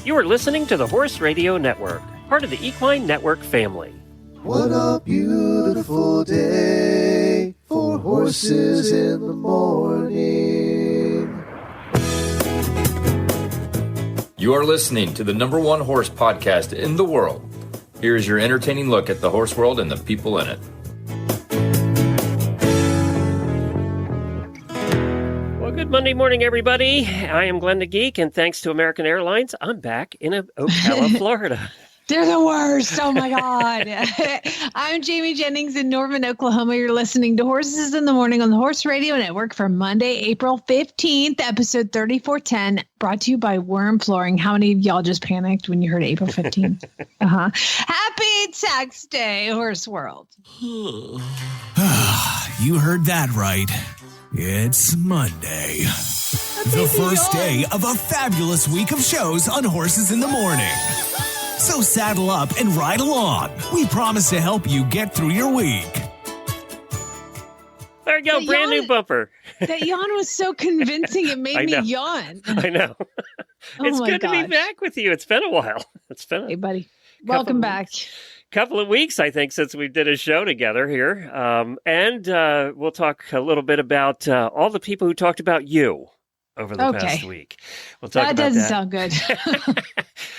You are listening to the Horse Radio Network, part of the Equine Network family. What a beautiful day for horses in the morning. You are listening to the #1 horse podcast in the world. Here is your entertaining look at the horse world and the people in it. Well, good Monday morning, everybody. I am Glenn the Geek, and thanks to American Airlines, I'm back in Ocala, Florida. They're the worst. Oh, my God. I'm Jamie Jennings in Norman, Oklahoma. You're listening to Horses in the Morning on the Horse Radio Network for Monday, April 15th, episode 3410, brought to you by WERM Flooring. How many of y'all just panicked when you heard April 15th? Happy Tax Day, Horse World. You heard that right. It's Monday. The first day of a fabulous week of shows on Horses in the Morning. So saddle up and ride along. We promise to help you get through your week. There you go, brand new bumper. That yawn was so convincing, it made me yawn. I know. It's good to be back with you. It's been a while. Hey, buddy. Welcome back. Couple of weeks, I think, since we did a show together here. And we'll talk a little bit about all the people who talked about you over the past week. We'll talk about that. Doesn't sound good.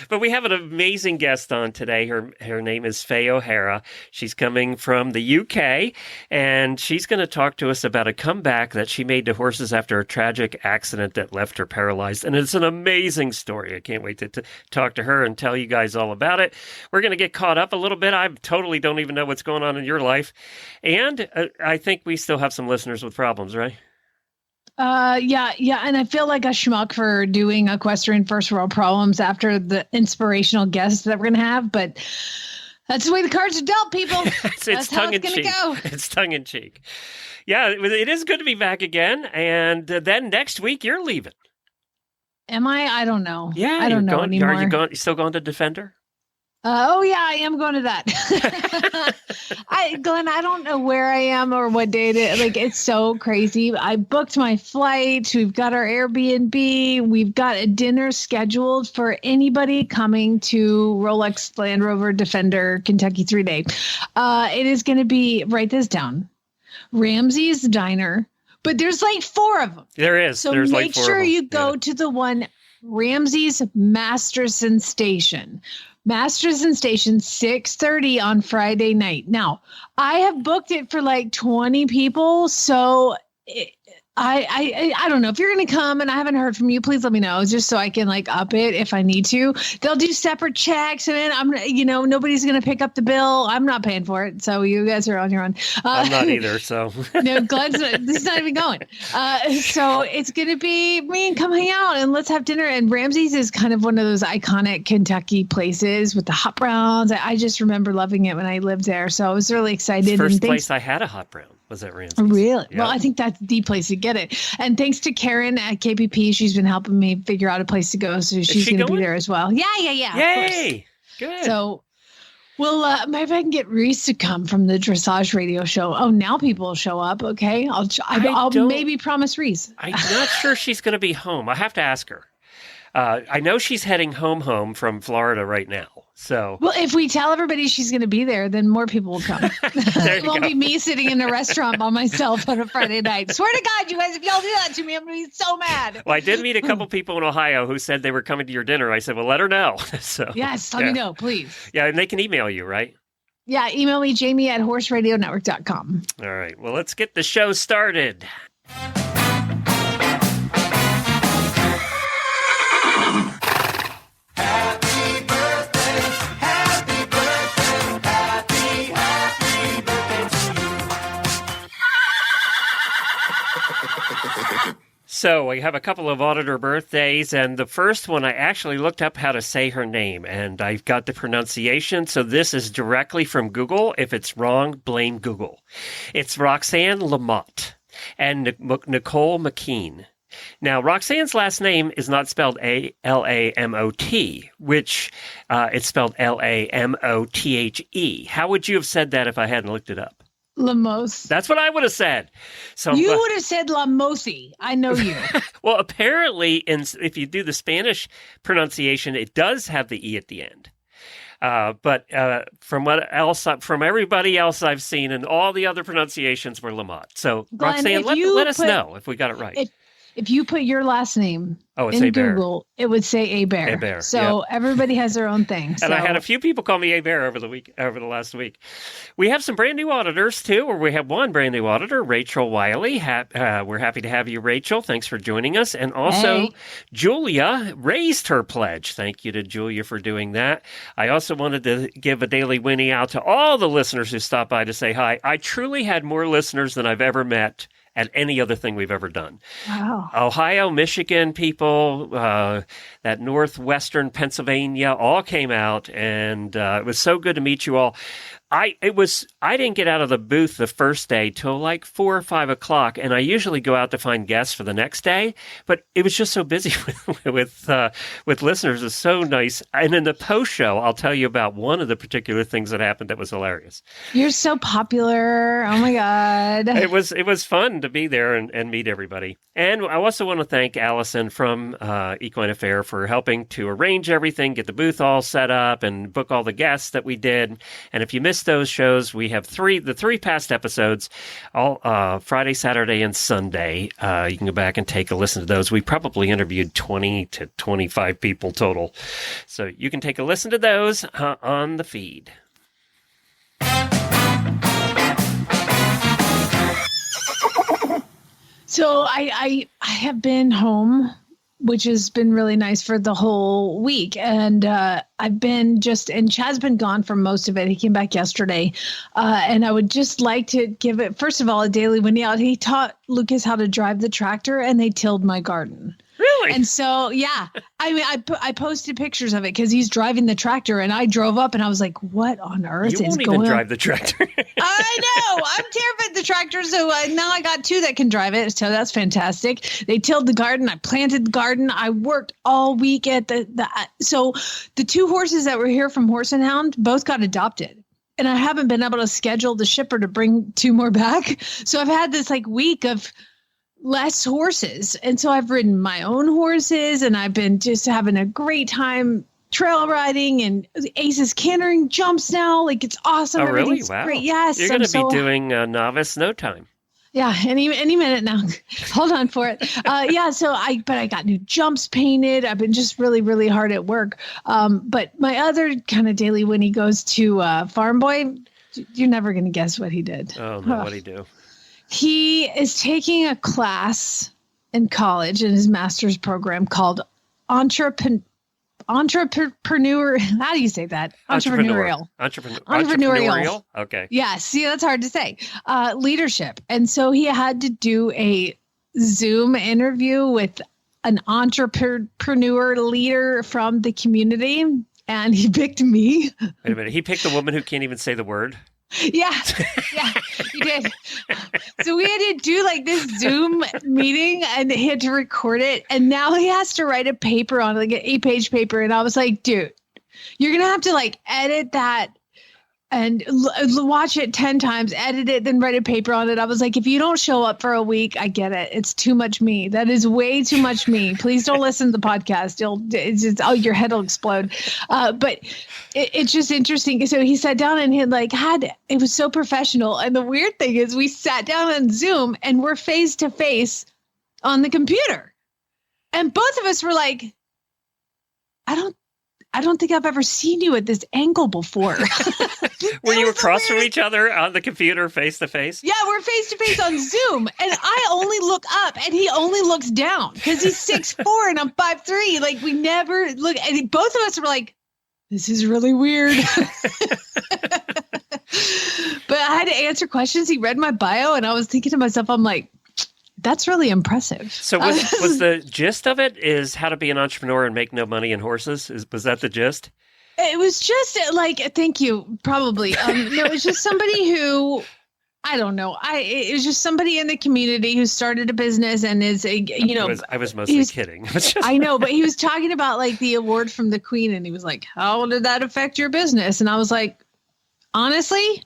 But we have an amazing guest on today. Her name is Faye O'Hara. She's coming from the UK, and she's going to talk to us about a comeback that she made to horses after a tragic accident that left her paralyzed. And it's an amazing story. I can't wait to talk to her and tell you guys all about it. We're going to get caught up a little bit. I totally don't even know what's going on in your life. And I think we still have some listeners with problems, right? Yeah. And I feel like a schmuck for doing Equestrian First World Problems after the inspirational guests that we're going to have, but that's the way the cards are dealt, people. It's tongue in cheek. It's tongue in cheek. Yeah, it is good to be back again. And then next week, you're leaving. Am I? I don't know. Yeah. I don't know anymore. Are you still going to Defender? Oh, yeah, I am going to that. Glenn, I don't know where I am or what day it is. Like, it's so crazy. I booked my flights. We've got our Airbnb. We've got a dinner scheduled for anybody coming to Rolex Land Rover Defender Kentucky 3-day. It is going to be, write this down, Ramsey's Diner. But there's like 4 of them. There is. So there's make sure you go to the one, Ramsey's Masterson Station. Masterson Station, 6:30 on Friday night. Now, I have booked it for like 20 people, so I don't know if you're going to come and I haven't heard from you. Please let me know, just so I can like up it if I need to. They'll do separate checks, and then nobody's going to pick up the bill. I'm not paying for it, so you guys are on your own. I'm not either. So no, Glenn's this is not even going. So it's going to be me and come hang out and let's have dinner. And Ramsey's is kind of one of those iconic Kentucky places with the hot browns. I just remember loving it when I lived there, so I was really excited. It's the first place I had a hot brown was at Ramsey's. Really? Yeah. Well, I think that's the place to get it. And thanks to Karen at KPP, she's been helping me figure out a place to go. So she's going to be there as well. Yeah. Yay! Good. So, well, maybe I can get Reese to come from the dressage radio show. Oh, now people will show up. Okay. I'll maybe promise Reese. I'm not sure she's going to be home. I have to ask her. I know she's heading home from Florida right now. So, well, if we tell everybody she's going to be there, then more people will come. It won't be me sitting in a restaurant by myself on a Friday night. Swear to God, you guys, if y'all do that to me, I'm going to be so mad. Well, I did meet a couple people in Ohio who said they were coming to your dinner. I said, well, let her know. So yes, let me know, please. Yeah, and they can email you, right? Yeah, email me, jamie@horseradionetwork.com. All right. Well, let's get the show started. So we have a couple of auditor birthdays, and the first one I actually looked up how to say her name, and I've got the pronunciation, so this is directly from Google. If it's wrong, blame Google. It's Roxanne Lamott and Nicole McKean. Now, Roxanne's last name is not spelled A-L-A-M-O-T, which it's spelled L-A-M-O-T-H-E. How would you have said that if I hadn't looked it up? Lamos. That's what I would have said. So You would have said Lamosi. I know you. well, apparently, if you do the Spanish pronunciation, it does have the E at the end. But from everybody else I've seen, and all the other pronunciations were Lamont. So Glenn, Roxanne, let us know if we got it right. If you put your last name it's in Hebert. Google, it would say Hebert. Hebert, so everybody has their own thing. And I had a few people call me Hebert over the last week. We have some brand new auditors too, or we have one brand new auditor, Rachel Wiley. We're happy to have you, Rachel. Thanks for joining us. And also, Julia raised her pledge. Thank you to Julia for doing that. I also wanted to give a daily Whinnie out to all the listeners who stopped by to say hi. I truly had more listeners than I've ever met at any other thing we've ever done. Wow. Ohio, Michigan people, that northwestern Pennsylvania all came out, and it was so good to meet you all. I didn't get out of the booth the first day till like 4 or 5 o'clock, and I usually go out to find guests for the next day. But it was just so busy with listeners. It's so nice. And in the post show, I'll tell you about one of the particular things that happened that was hilarious. You're so popular. Oh my God. It was fun to be there and meet everybody. And I also want to thank Allison from Equine Affair for helping to arrange everything, get the booth all set up, and book all the guests that we did. And if you missed those shows, we have the three past episodes, all Friday, Saturday, and Sunday. You can go back and take a listen to those. We probably interviewed 20 to 25 people total. So you can take a listen to those on the feed. So I have been home, which has been really nice for the whole week. And I've been and Chad's been gone for most of it. He came back yesterday. And I would just like to give it, first of all, a daily Whinnie out. He taught Lucas how to drive the tractor, and they tilled my garden. Really? And so, yeah, I mean, I posted pictures of it because he's driving the tractor, and I drove up and I was like, what on earth is going on? You won't even drive the tractor. I know. I'm terrified of the tractor. So now I got 2 that can drive it. So that's fantastic. They tilled the garden. I planted the garden. I worked all week at so the 2 horses that were here from Horse and Hound both got adopted. And I haven't been able to schedule the shipper to bring 2 more back. So I've had this week of less horses. And so I've ridden my own horses, and I've been just having a great time trail riding, and Ace is cantering jumps now. It's awesome. Oh, really? Everything's Wow. great. Yes. You're going to be doing novice no time. Yeah. Any minute now. Hold on for it. Yeah. So I got new jumps painted. I've been just really, really hard at work. But my other kind of daily Whinnie goes to Farm Boy. You're never going to guess what he did. Oh, no. What'd he do? He is taking a class in college in his master's program called entrepreneur. How do you say that? Entrepreneurial. Okay. Yeah. See, that's hard to say. Leadership. And so he had to do a Zoom interview with an entrepreneur leader from the community. And he picked me. Wait a minute. He picked a woman who can't even say the word? Yeah, he did. So we had to do this Zoom meeting, and he had to record it. And now he has to write a paper on an 8-page paper. And I was like, dude, you're going to have to edit that and watch it 10 times, edit it, then write a paper on it. I was like, if you don't show up for a week, I get it. It's too much me. That is way too much me. Please don't listen to the podcast. Your head will explode. But it's just interesting. So he sat down and he it was so professional. And the weird thing is we sat down on Zoom and we're face to face on the computer. And both of us were like, I don't think I've ever seen you at this angle before. Were you across from each other on the computer, face to face? Yeah, we're face to face on Zoom, and I only look up, and he only looks down because he's 6'4" and I'm 5'3". We never look, and both of us were like, "This is really weird." But I had to answer questions. He read my bio, and I was thinking to myself, I'm like, that's really impressive. So was the gist of it is how to be an entrepreneur and make no money in horses? Was that the gist? It was just thank you, probably. No, it was just somebody who, I don't know. It was just somebody in the community who started a business and is I was mostly kidding. I know, but he was talking about the award from the Queen, and he was like, how did that affect your business? And I was like, honestly,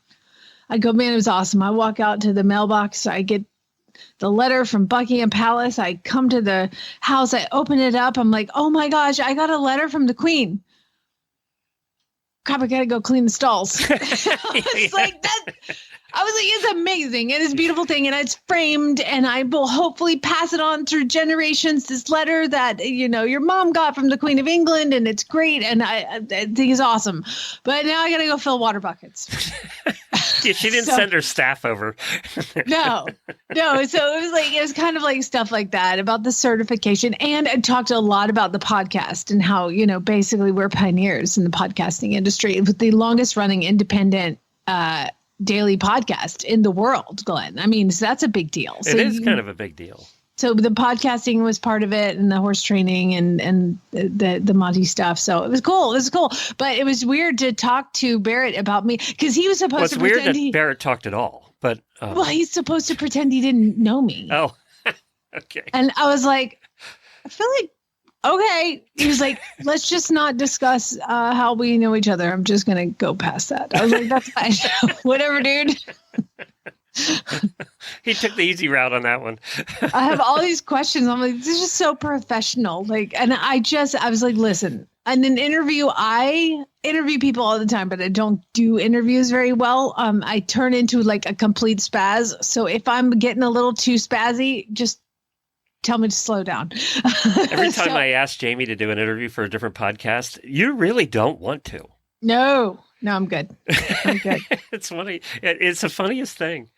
I go, man, it was awesome. I walk out to the mailbox. I get the letter from Buckingham Palace. I come to the house. I open it up. I'm like, oh my gosh, I got a letter from the Queen. Crap, I gotta go clean the stalls. It's like that. I was like, it's amazing. And it's a beautiful thing. And it's framed. And I will hopefully pass it on through generations. This letter that, your mom got from the Queen of England. And it's great. And I think it's awesome. But now I got to go fill water buckets. Yeah, she didn't send her staff over. No. So it was kind of like stuff like that about the certification. And I talked a lot about the podcast and how, basically we're pioneers in the podcasting industry with the longest running independent, daily podcast in the world, Glenn. I mean, so that's a big deal. It is kind of a big deal. So the podcasting was part of it, and the horse training and the Monty stuff. So it was cool. It was cool. But it was weird to talk to Barrett about me because he was supposed to pretend. It's weird that Barrett talked at all. But well, he's supposed to pretend he didn't know me. Oh, okay. And I was like, I feel like, okay. He was like, let's just not discuss how we know each other. I'm just going to go past that. I was like, that's fine. Whatever, dude. He took the easy route on that one. I have all these questions. I'm like, this is just so professional. And I was like, listen, in an interview, I interview people all the time, but I don't do interviews very well. I turn into like a complete spaz. So if I'm getting a little too spazzy, just tell me to slow down. Every time I ask Jamie to do an interview for a different podcast, you really don't want to. No, I'm good. It's funny. It's the funniest thing.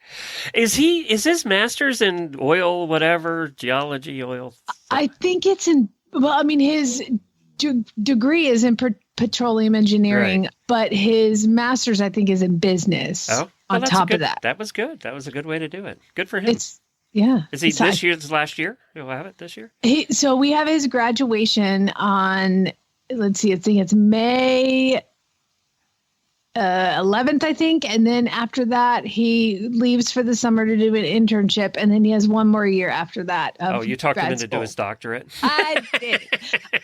Is his master's in oil, whatever, geology, oil? I think it's his degree is in petroleum engineering, right. But his master's, I think, is in business. Oh, well, on top of that. That was good. That was a good way to do it. Good for him. Yeah. Is he this year's last year? He'll have it this year? So we have his graduation on, let's see, I think it's May 11th, I think. And then after that, he leaves for the summer to do an internship. And then he has one more year after that. You talked him into doing his doctorate? I did.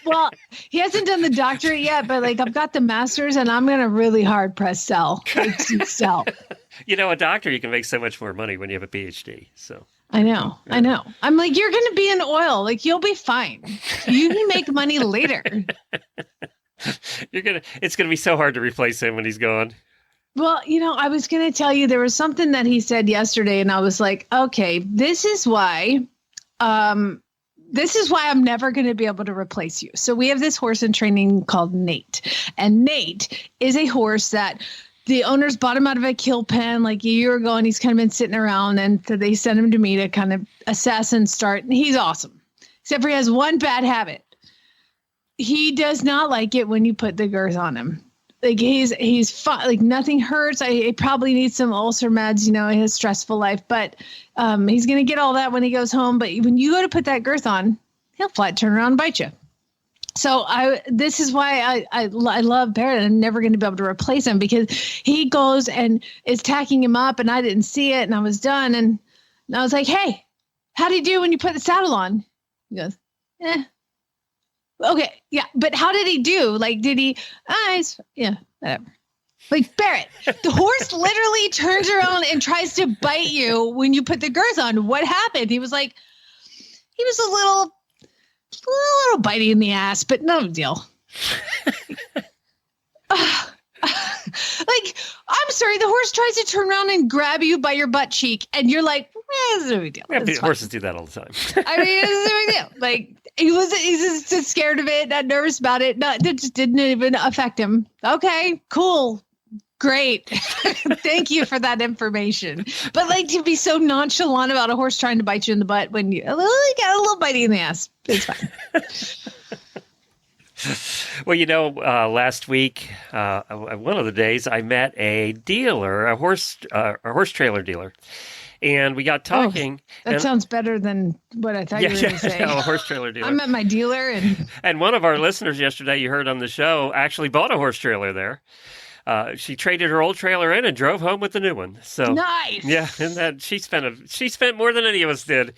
Well, he hasn't done the doctorate yet, but I've got the master's and I'm going to really hard press sell. A doctor, you can make so much more money when you have a PhD. So I know. I'm like, you're going to be in oil. You'll be fine. You can make money later. It's going to be so hard to replace him when he's gone. Well, I was going to tell you, there was something that he said yesterday and I was like, okay, this is why I'm never going to be able to replace you. So we have this horse in training called Nate, and Nate is a horse that the owners bought him out of a kill pen like a year ago, and he's kind of been sitting around, and so they sent him to me to kind of assess and start. And he's awesome, except for he has one bad habit. He does not like it when you put the girth on him. He's fine. Nothing hurts. He probably needs some ulcer meds, he has a stressful life, but he's going to get all that when he goes home. But when you go to put that girth on, he'll flat turn around and bite you. So this is why I love Barrett. I'm never going to be able to replace him because he goes and is tacking him up, and I didn't see it, and I was done. And I was like, hey, how'd he do when you put the saddle on? He goes, okay, yeah, but how did he do? Did he, yeah, whatever. Barrett, the horse literally turns around and tries to bite you when you put the girth on. What happened? He was a little bitey in the ass, but no deal. I'm sorry, the horse tries to turn around and grab you by your butt cheek, and you're like, it's no big deal. Yeah, horses do that all the time. I mean, it's no big deal. He's just scared of it, not nervous about it. No, that just didn't even affect him. Okay, cool. Great. Thank you for that information. But to be so nonchalant about a horse trying to bite you in the butt when you got a little bitey in the ass, it's fine. Well, last week, one of the days, I met a dealer, a horse trailer dealer, and we got talking. Oh, that sounds better than what I thought you were going to say. A horse trailer dealer. I met my dealer, and one of our listeners yesterday, you heard on the show, actually bought a horse trailer there. She traded her old trailer in and drove home with the new one. So nice. Yeah, and that she spent more than any of us did.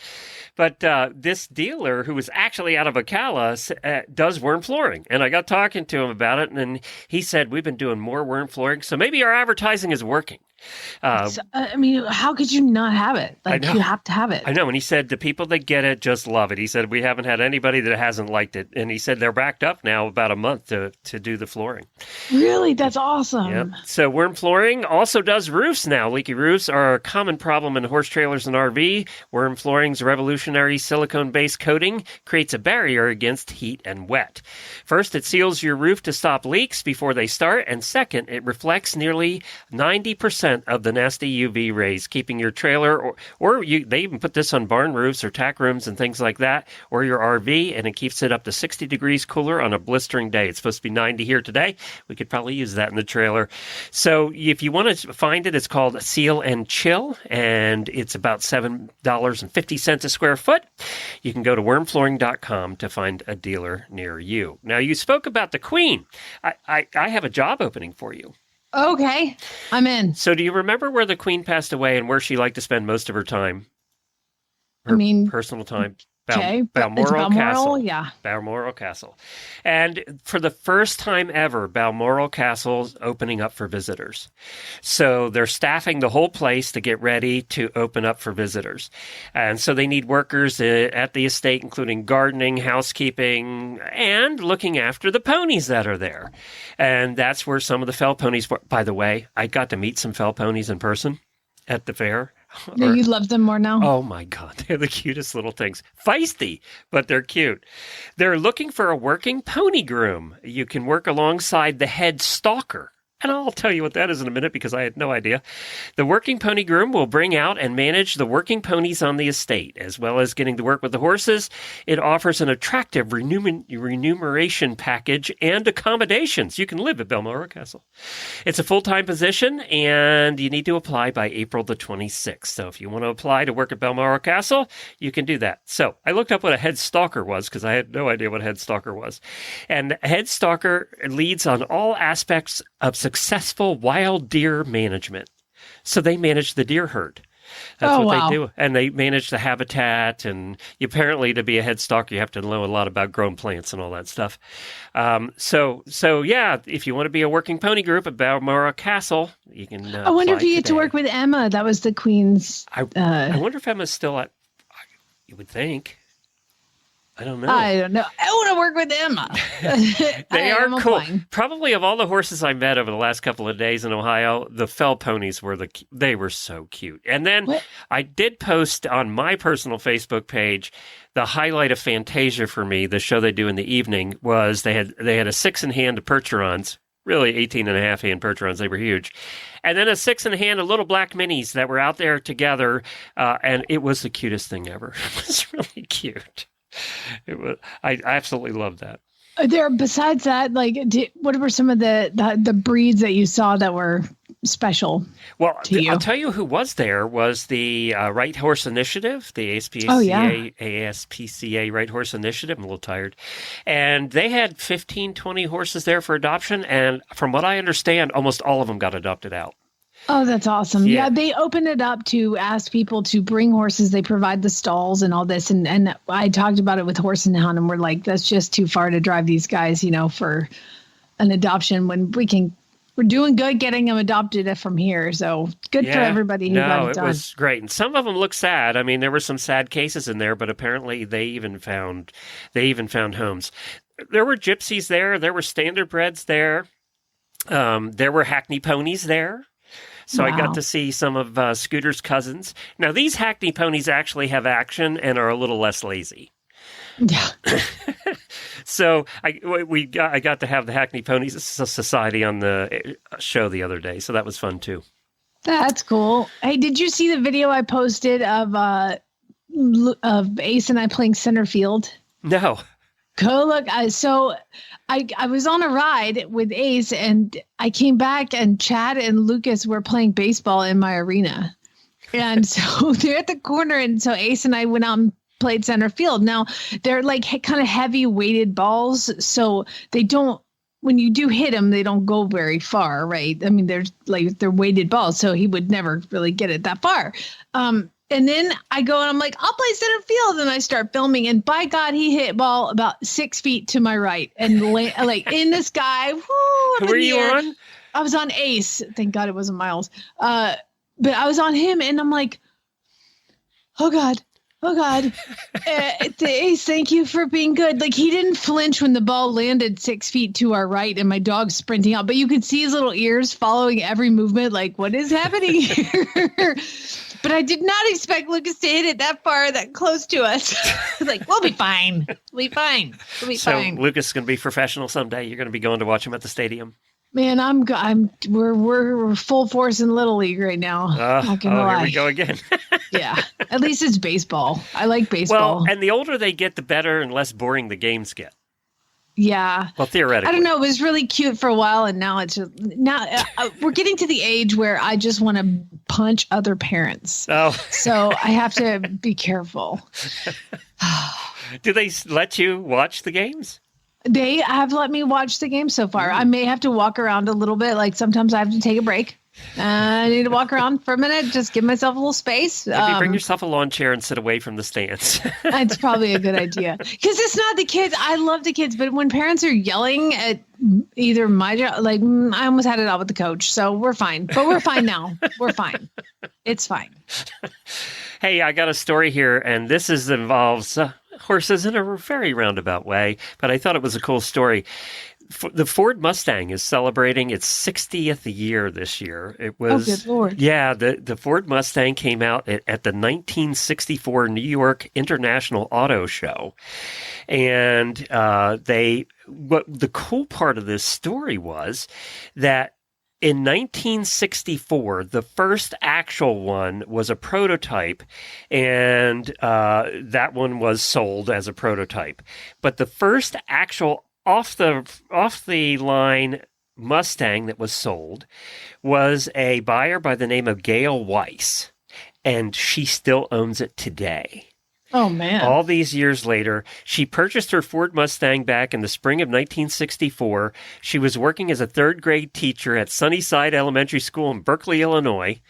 But this dealer, who was actually out of Ocala, does worm flooring, and I got talking to him about it, and he said we've been doing more worm flooring, so maybe our advertising is working. I mean, how could you not have it? Like, know. you have to have it. I know. And he said the people that get it just love it. He said, we haven't had anybody that hasn't liked it. And he said they're backed up now about a month to do the flooring. Really? That's awesome. Yep. So WERM Flooring also does roofs now. Leaky roofs are a common problem in horse trailers and RV. WERM Flooring's revolutionary silicone-based coating creates a barrier against heat and wet. First, it seals your roof to stop leaks before they start. And second, it reflects nearly 90% of the nasty UV rays, keeping your trailer they even put this on barn roofs or tack rooms and things like that, or your RV, and it keeps it up to 60 degrees cooler on a blistering day. It's supposed to be 90 here today. We could probably use that in the trailer. So if you want to find it, it's called Seal and Chill, and it's about $7.50 a square foot. You can go to wormflooring.com to find a dealer near you. Now, you spoke about the Queen. I have a job opening for you. Okay, I'm in. So do you remember where the Queen passed away and where she liked to spend most of her time? Personal time. Balmoral Castle. Yeah. Balmoral Castle. And for the first time ever, Balmoral Castle's opening up for visitors. So they're staffing the whole place to get ready to open up for visitors. And so they need workers at the estate, including gardening, housekeeping, and looking after the ponies that are there. And that's where some of the fell ponies were. By the way, I got to meet some fell ponies in person at the fair. Do you love them more now? Oh, my God. They're the cutest little things. Feisty, but they're cute. They're looking for a working pony groom. You can work alongside the head stalker. And I'll tell you what that is in a minute because I had no idea. The working pony groom will bring out and manage the working ponies on the estate, as well as getting to work with the horses. It offers an attractive remuneration package and accommodations. You can live at Balmoral Castle. It's a full-time position, and you need to apply by April the 26th. So if you want to apply to work at Balmoral Castle, you can do that. So I looked up what a head stalker was because I had no idea what a head stalker was. And a head stalker leads on all aspects of successful wild deer management. So they manage the deer herd. That's what they do. And they manage the habitat. And apparently to be a head stalker, you have to know a lot about grown plants and all that stuff. So yeah, if you want to be a working pony group at Balmoral Castle, you can I wonder if you get to work with Emma. That was the Queen's... I wonder if Emma's still at... You would think. I don't know. I want to work with Emma. They are cool. Probably of all the horses I met over the last couple of days in Ohio, the fell ponies they were so cute. And then I did post on my personal Facebook page the highlight of Fantasia for me, the show they do in the evening, was they had a 6-in-hand of Percherons, really 18-and-a-half-hand Percherons. They were huge. And then a 6-in-hand of little black minis that were out there together, and it was the cutest thing ever. It was really cute. I absolutely love that. Besides that, what were some of the breeds that you saw that were special? Well, to you? I'll tell you who was there was the Right Horse Initiative, the ASPCA Right Horse Initiative. I'm a little tired. And they had 15, 20 horses there for adoption. And from what I understand, almost all of them got adopted out. Oh, that's awesome. Yeah, they open it up to ask people to bring horses. They provide the stalls and all this. And I talked about it with Horse and Hound, and we're like, that's just too far to drive these guys, for an adoption when we're doing good getting them adopted from here. So good for everybody who got it done. It was great. And some of them look sad. I mean, there were some sad cases in there, but apparently they even found homes. There were gypsies there. There were standardbreds there. There were hackney ponies there. So I got to see some of Scooter's cousins. Now, these hackney ponies actually have action and are a little less lazy. Yeah. So I got to have the Hackney Ponies Society on the show the other day. So that was fun, too. That's cool. Hey, did you see the video I posted of Ace and I playing center field? No. Go look. So I was on a ride with Ace, and I came back, and Chad and Lucas were playing baseball in my arena. And so they're at the corner, and so Ace and I went out and played center field. Now, they're kind of heavy weighted balls, so they don't, when you do hit them, they don't go very far, right? I mean, they're weighted balls, so he would never really get it that far. And then I go and I'm like, I'll play center field. And I start filming. And by God, he hit ball about 6 feet to my right and in the sky. Woo, Who were you on? I was on Ace. Thank God it wasn't Miles. But I was on him, and I'm like, oh God. Ace, thank you for being good. Like, he didn't flinch when the ball landed 6 feet to our right and my dog's sprinting out, but you could see his little ears following every movement. Like, what is happening here? But I did not expect Lucas to hit it that far, that close to us. Like, we'll be fine. We'll be fine. So Lucas is going to be professional someday. You're going to be going to watch him at the stadium. Man, we're full force in Little League right now. Not gonna lie. Here we go again. Yeah, at least it's baseball. I like baseball. Well, and the older they get, the better and less boring the games get. Yeah. Well, theoretically. I don't know. It was really cute for a while, and now we're getting to the age where I just want to punch other parents. Oh. So I have to be careful. Do they let you watch the games? They have let me watch the game so far. I may have to walk around a little bit. Like, sometimes I have to take a break. I need to walk around for a minute, just give myself a little space. Maybe bring yourself a lawn chair and sit away from the stands. It's probably a good idea. Because it's not the kids. I love the kids. But when parents are yelling at either my job, like, I almost had it out with the coach. So we're fine. But we're fine now. We're fine. It's fine. Hey, I got a story here, and this involves horses in a very roundabout way, but I thought it was a cool story. The Ford Mustang is celebrating its 60th year this year. It was, oh, good Lord. Yeah, the Ford Mustang came out at the 1964 New York International Auto Show. And the cool part of this story was that in 1964, the first actual one was a prototype, and that one was sold as a prototype. But the first actual off the line Mustang that was sold was a buyer by the name of Gail Weiss, and she still owns it today. Oh, man. All these years later, she purchased her Ford Mustang back in the spring of 1964. She was working as a third-grade teacher at Sunnyside Elementary School in Berkeley, Illinois,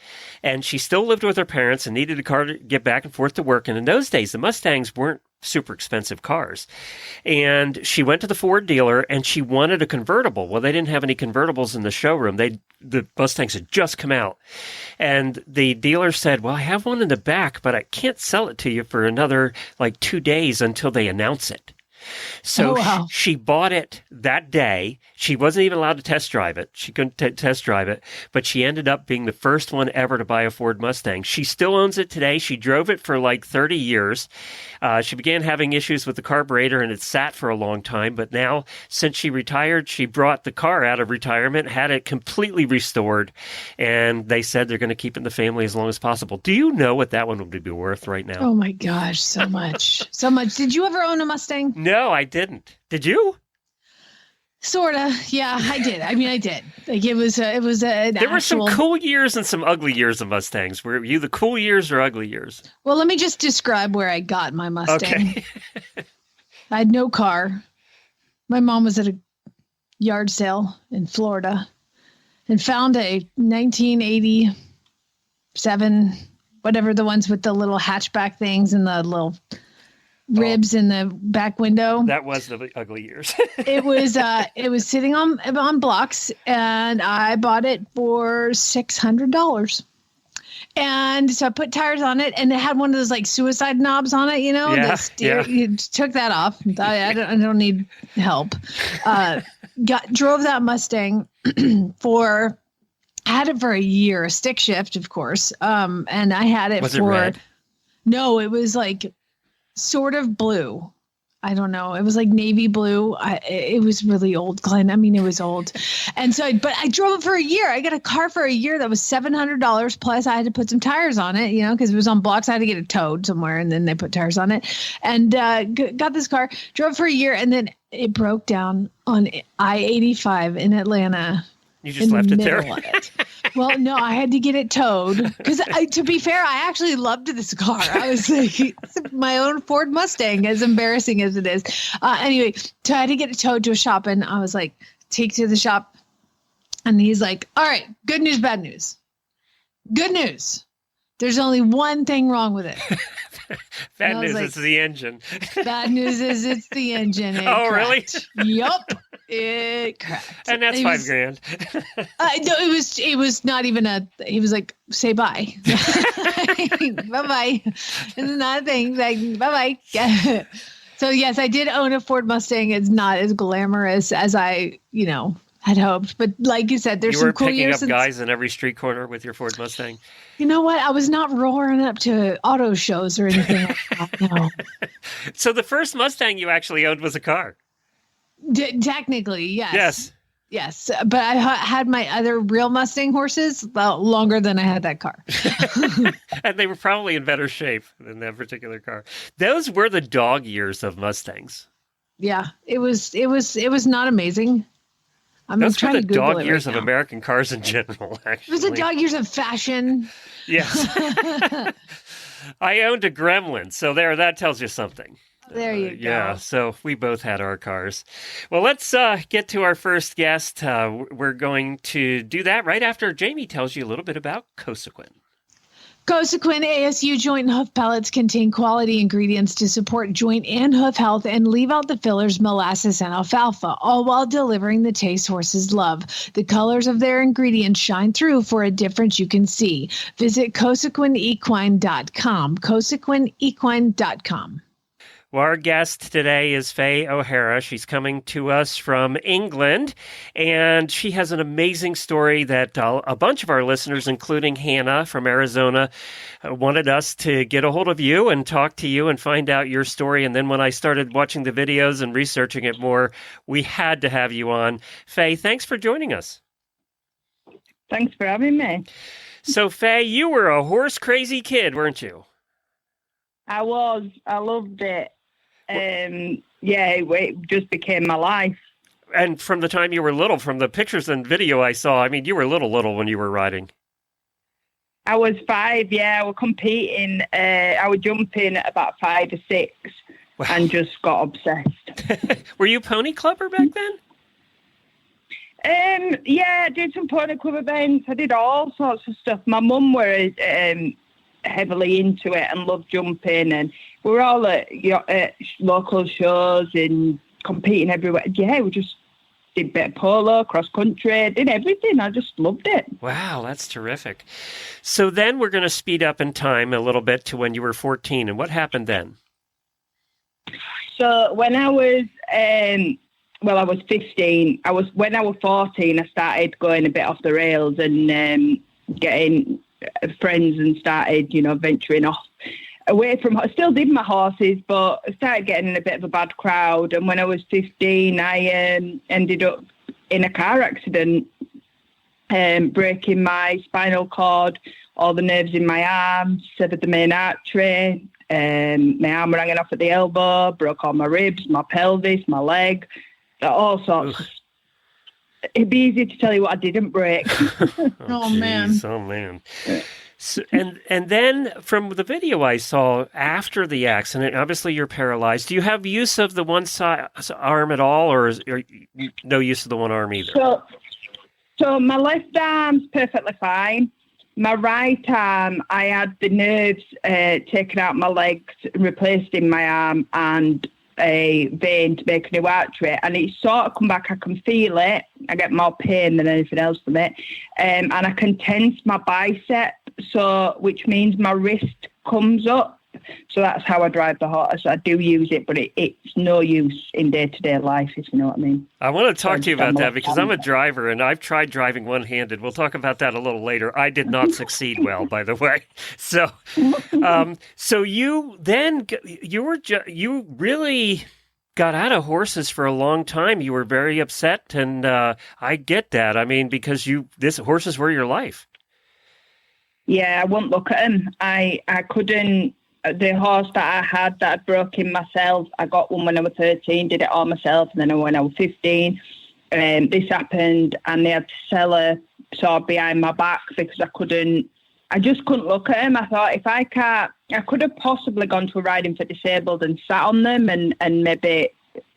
and she still lived with her parents and needed a car to get back and forth to work. And in those days, the Mustangs weren't super expensive cars. And she went to the Ford dealer, and she wanted a convertible. Well, they didn't have any convertibles in the showroom. The Mustangs had just come out. And the dealer said, well, I have one in the back, but I can't sell it to you for another 2 days until they announce it. So she bought it that day. She wasn't even allowed to test drive it. She couldn't test drive it, but she ended up being the first one ever to buy a Ford Mustang. She still owns it today. She drove it for 30 years. She began having issues with the carburetor, and it sat for a long time. But now, since she retired, she brought the car out of retirement, had it completely restored, and they said they're going to keep it in the family as long as possible. Do you know what that one would be worth right now? Oh, my gosh, so much. So much. Did you ever own a Mustang? No, I didn't. Did you? Sorta. Yeah, I did. I mean, I did. It was There were some cool years and some ugly years of Mustangs. Were you the cool years or ugly years? Well, let me just describe where I got my Mustang. Okay. I had no car. My mom was at a yard sale in Florida and found a 1987, whatever, the ones with the little hatchback things and the little ribs in the back window. That was the ugly years. It was sitting on blocks, and I bought it for $600. And so I put tires on it, and it had one of those suicide knobs on it, Yeah, You took that off. I don't need help. Drove that Mustang I had it for a year, a stick shift, of course. And I had it was for, it red? No, it was sort of blue. I don't know. It was navy blue. It was really old, Glenn. I mean, it was old. And so, but I drove it for a year. I got a car for a year that was $700. Plus I had to put some tires on it, because it was on blocks. I had to get it towed somewhere, and then they put tires on it, and got this car, drove for a year. And then it broke down on I-85 in Atlanta. You just left it there? Well, no, I had to get it towed because, to be fair, I actually loved this car. I was it's my own Ford Mustang, as embarrassing as it is. Anyway, so I had to get it towed to a shop, and I was like, take to the shop. And he's like, all right, good news, bad news. Good news. There's only one thing wrong with it. Bad news, it's the engine. Bad news is it's the engine. Oh, really? Yup. Correct. And that's $5,000. No, it was not even he was like, say bye. Bye-bye. It's not a thing. Like, bye-bye. Yeah. So yes, I did own a Ford Mustang. It's not as glamorous as I, had hoped. But like you said, there's some cool years. You were picking up guys in every street corner with your Ford Mustang? You know what? I was not roaring up to auto shows or anything like that, no. So the first Mustang you actually owned was a car? Technically, yes. Yes. But I had my other real Mustang horses longer than I had that car. And they were probably in better shape than that particular car. Those were the dog years of Mustangs. Yeah, it was not amazing. Those were the dog years of American cars in general, actually. It was the dog years of fashion. Yes. I owned a Gremlin, so that tells you something. There you go. Yeah, so we both had our cars. Well, let's get to our first guest. We're going to do that right after Jamie tells you a little bit about Cosequin. Cosequin ASU joint and hoof pellets contain quality ingredients to support joint and hoof health and leave out the fillers, molasses, and alfalfa, all while delivering the taste horses love. The colors of their ingredients shine through for a difference you can see. Visit CosequinEquine.com, CosequinEquine.com. Well, our guest today is Faye O'Hara. She's coming to us from England, and she has an amazing story that a bunch of our listeners, including Hannah from Arizona, wanted us to get a hold of you and talk to you and find out your story. And then when I started watching the videos and researching it more, we had to have you on. Faye, thanks for joining us. Thanks for having me. So, Faye, you were a horse-crazy kid, weren't you? I was. I loved it. It just became my life. And from the time you were little, from the pictures and video I saw, I mean, you were little when you were riding. I was 5, I was competing. I was jumping at about 5 or 6 and just got obsessed. Were you pony clubber back then? I did some pony club events. I did all sorts of stuff. My mum was heavily into it and loved jumping, and we were all at local shows and competing everywhere. Yeah, we just did a bit of polo, cross country, did everything. I just loved it. Wow, that's terrific. So then we're going to speed up in time a little bit to when you were 14. And what happened then? So when I was, I was 15. When I was 14, I started going a bit off the rails and getting friends and started, venturing off away from. I still did my horses, but I started getting in a bit of a bad crowd. And when I was 15, I ended up in a car accident, breaking my spinal cord, all the nerves in my arm, severed the main artery, my arm hanging off at the elbow, broke all my ribs, my pelvis, my leg, all sorts. Ugh. It'd be easy to tell you what I didn't break. Oh man. So, and then from the video I saw after the accident, obviously you're paralyzed. Do you have use of the one side arm at all, or no use of the one arm either? So my left arm's perfectly fine. My right arm, I had the nerves taken out my legs, replaced in my arm, and a vein to make a new artery, and it's sort of come back. I can feel it. I get more pain than anything else from it, and I can tense my bicep, which means my wrist comes up. So that's how I drive the horse. I do use it, but it's no use in day-to-day life, if you know what I mean. I want to talk to you about that because I'm a driver, and I've tried driving one-handed. We'll talk about that a little later. I did not succeed well, by the way. So you really got out of horses for a long time. You were very upset, and I get that. I mean, because horses were your life. Yeah, I wouldn't look at them. I couldn't. The horse that I had that I'd broken myself, I got one when I was 13, did it all myself. And then when I was 15, this happened and they had to sell her sort of behind my back because I just couldn't look at him. I thought I could have possibly gone to a riding for disabled and sat on them and maybe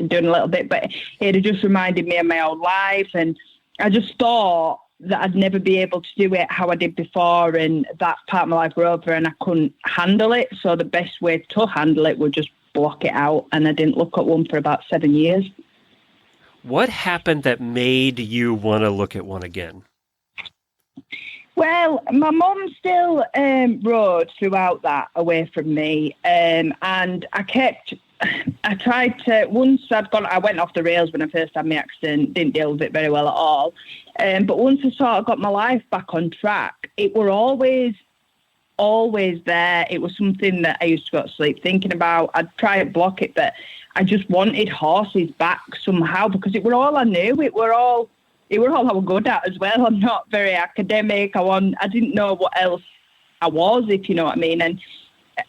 done a little bit, but it had just reminded me of my old life. And I just thought that I'd never be able to do it how I did before, and that part of my life were over and I couldn't handle it. So the best way to handle it was just block it out, and I didn't look at one for about 7 years. What happened that made you want to look at one again? Well, my mum still rode throughout that away from me, and I tried to, I went off the rails when I first had my accident, didn't deal with it very well at all, but once I sort of got my life back on track, it were always there. It was something that I used to go to sleep thinking about. I'd try to block it, but I just wanted horses back somehow because it were all I knew. It were all I was good at as well. I'm not very academic. I didn't know what else I was, if you know what I mean. And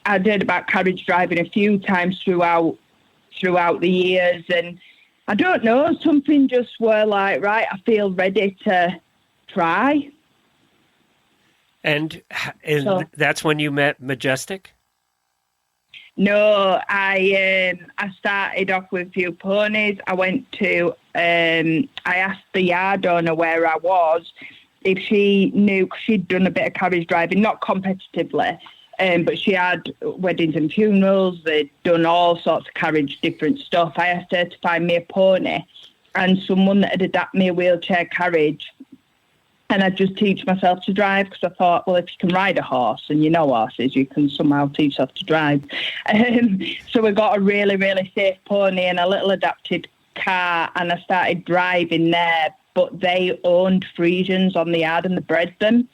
I did about carriage driving a few times throughout the years. And I don't know, something just were like, right, I feel ready to try. And that's when you met Majestic? No, I started off with a few ponies. I went to, I asked the yard owner where I was if she knew, 'cause she'd done a bit of carriage driving, not competitively, but she had weddings and funerals. They'd done all sorts of carriage, different stuff. I asked her to find me a pony and someone that had adapted me a wheelchair carriage. And I'd just teach myself to drive because I thought, well, if you can ride a horse and you know horses, you can somehow teach yourself to drive. So we got a really, really safe pony and a little adapted car, and I started driving there. But they owned Friesians on the yard and they bred them.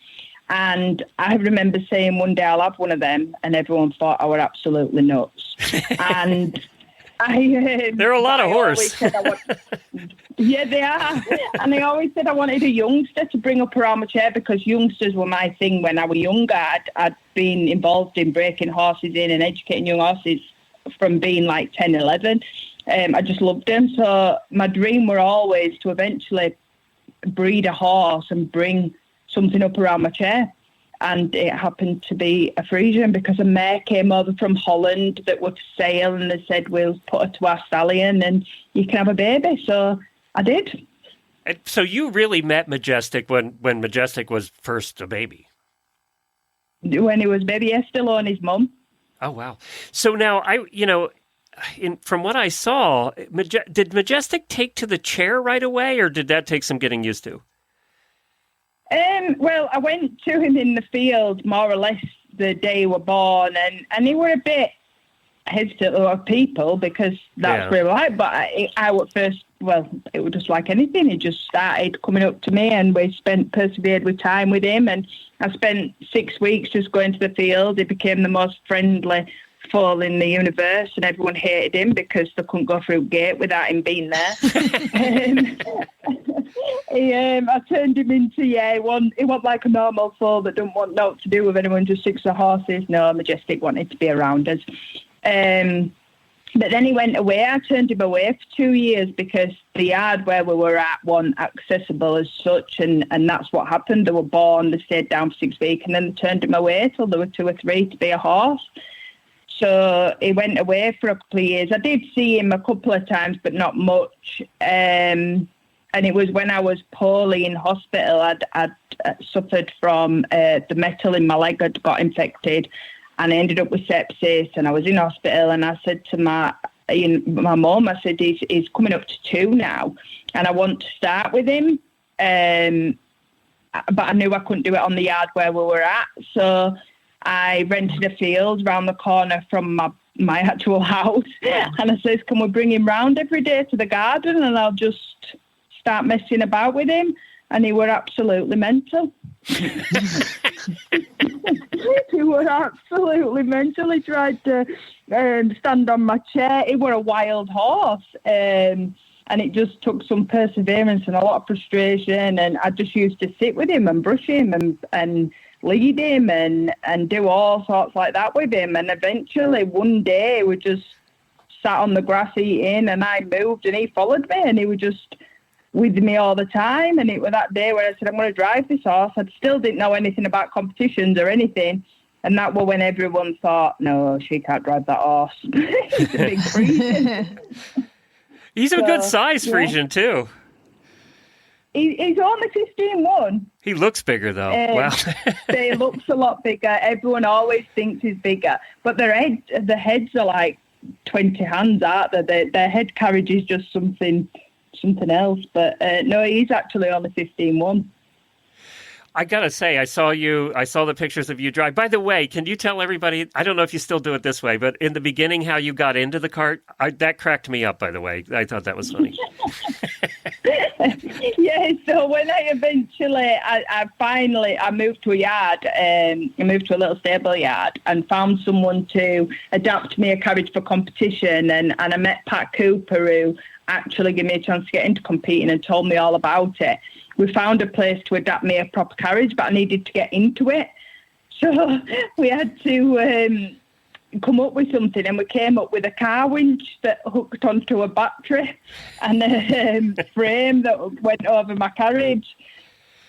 And I remember saying one day I'll have one of them, and everyone thought I were absolutely nuts. And they're a lot of horse. Yeah, they are. And I always said I wanted a youngster to bring up around my chair because youngsters were my thing when I was younger. I'd been involved in breaking horses in and educating young horses from being like 10, 11. I just loved them. So my dream were always to eventually breed a horse and bring something up around my chair. And it happened to be a Friesian because a mare came over from Holland that would sale, and they said, we'll put her to our stallion and you can have a baby. So I did. And so you really met Majestic when Majestic was first a baby? When he was a baby, yeah, still on his mum. Oh, wow. So now, from what I saw, did Majestic take to the chair right away, or did that take some getting used to? Well, I went to him in the field more or less the day he was born, and he were a bit hesitant of people because that's where I like. But I was first, well, it was just like anything. He just started coming up to me, and we persevered with time with him. And I spent 6 weeks just going to the field. He became the most friendly foal in the universe, and everyone hated him because they couldn't go through gate without him being there. I turned him into, he wasn't like a normal foal that don't want nothing to do with anyone, just six of horses. No, Majestic wanted to be around us. But then he went away. I turned him away for 2 years because the yard where we were at wasn't accessible as such, and that's what happened. They were born, they stayed down for 6 weeks, and then they turned him away till they were 2 or 3 to be a horse. So he went away for a couple of years. I did see him a couple of times, but not much. And it was when I was poorly in hospital. I'd suffered from the metal in my leg had got infected, and I ended up with sepsis, and I was in hospital. And I said to my mum, I said, he's coming up to 2 now, and I want to start with him. But I knew I couldn't do it on the yard where we were at. So I rented a field round the corner from my actual house. And I says, can we bring him round every day to the garden, and I'll just start messing about with him? And he were absolutely mental. He were absolutely mental. He tried to stand on my chair. He were a wild horse. And it just took some perseverance and a lot of frustration. And I just used to sit with him and brush him and lead him and do all sorts like that with him. And eventually one day we just sat on the grass eating, and I moved and he followed me, and he was just with me all the time. And it was that day where I said, I'm going to drive this horse. I still didn't know anything about competitions or anything. And that was when everyone thought, no, she can't drive that horse. He's a big Friesian. He's a good size Friesian too. He's only 15'1". He looks bigger though. Wow. He looks a lot bigger. Everyone always thinks he's bigger, but the heads are like 20 hands, aren't they? Their head carriage is just something something else. But no, he's actually only 15.1. I gotta say, I saw the pictures of you drive. By the way, can you tell everybody, I don't know if you still do it this way, but in the beginning, how you got into the cart, that cracked me up, by the way. I thought that was funny. Yeah, so when I eventually, I moved to a yard, I moved to a little stable yard and found someone to adapt me a carriage for competition. And I met Pat Cooper, who actually gave me a chance to get into competing and told me all about it. We found a place to adapt me a proper carriage, but I needed to get into it. So we had to come up with something, and we came up with a car winch that hooked onto a battery and a frame that went over my carriage.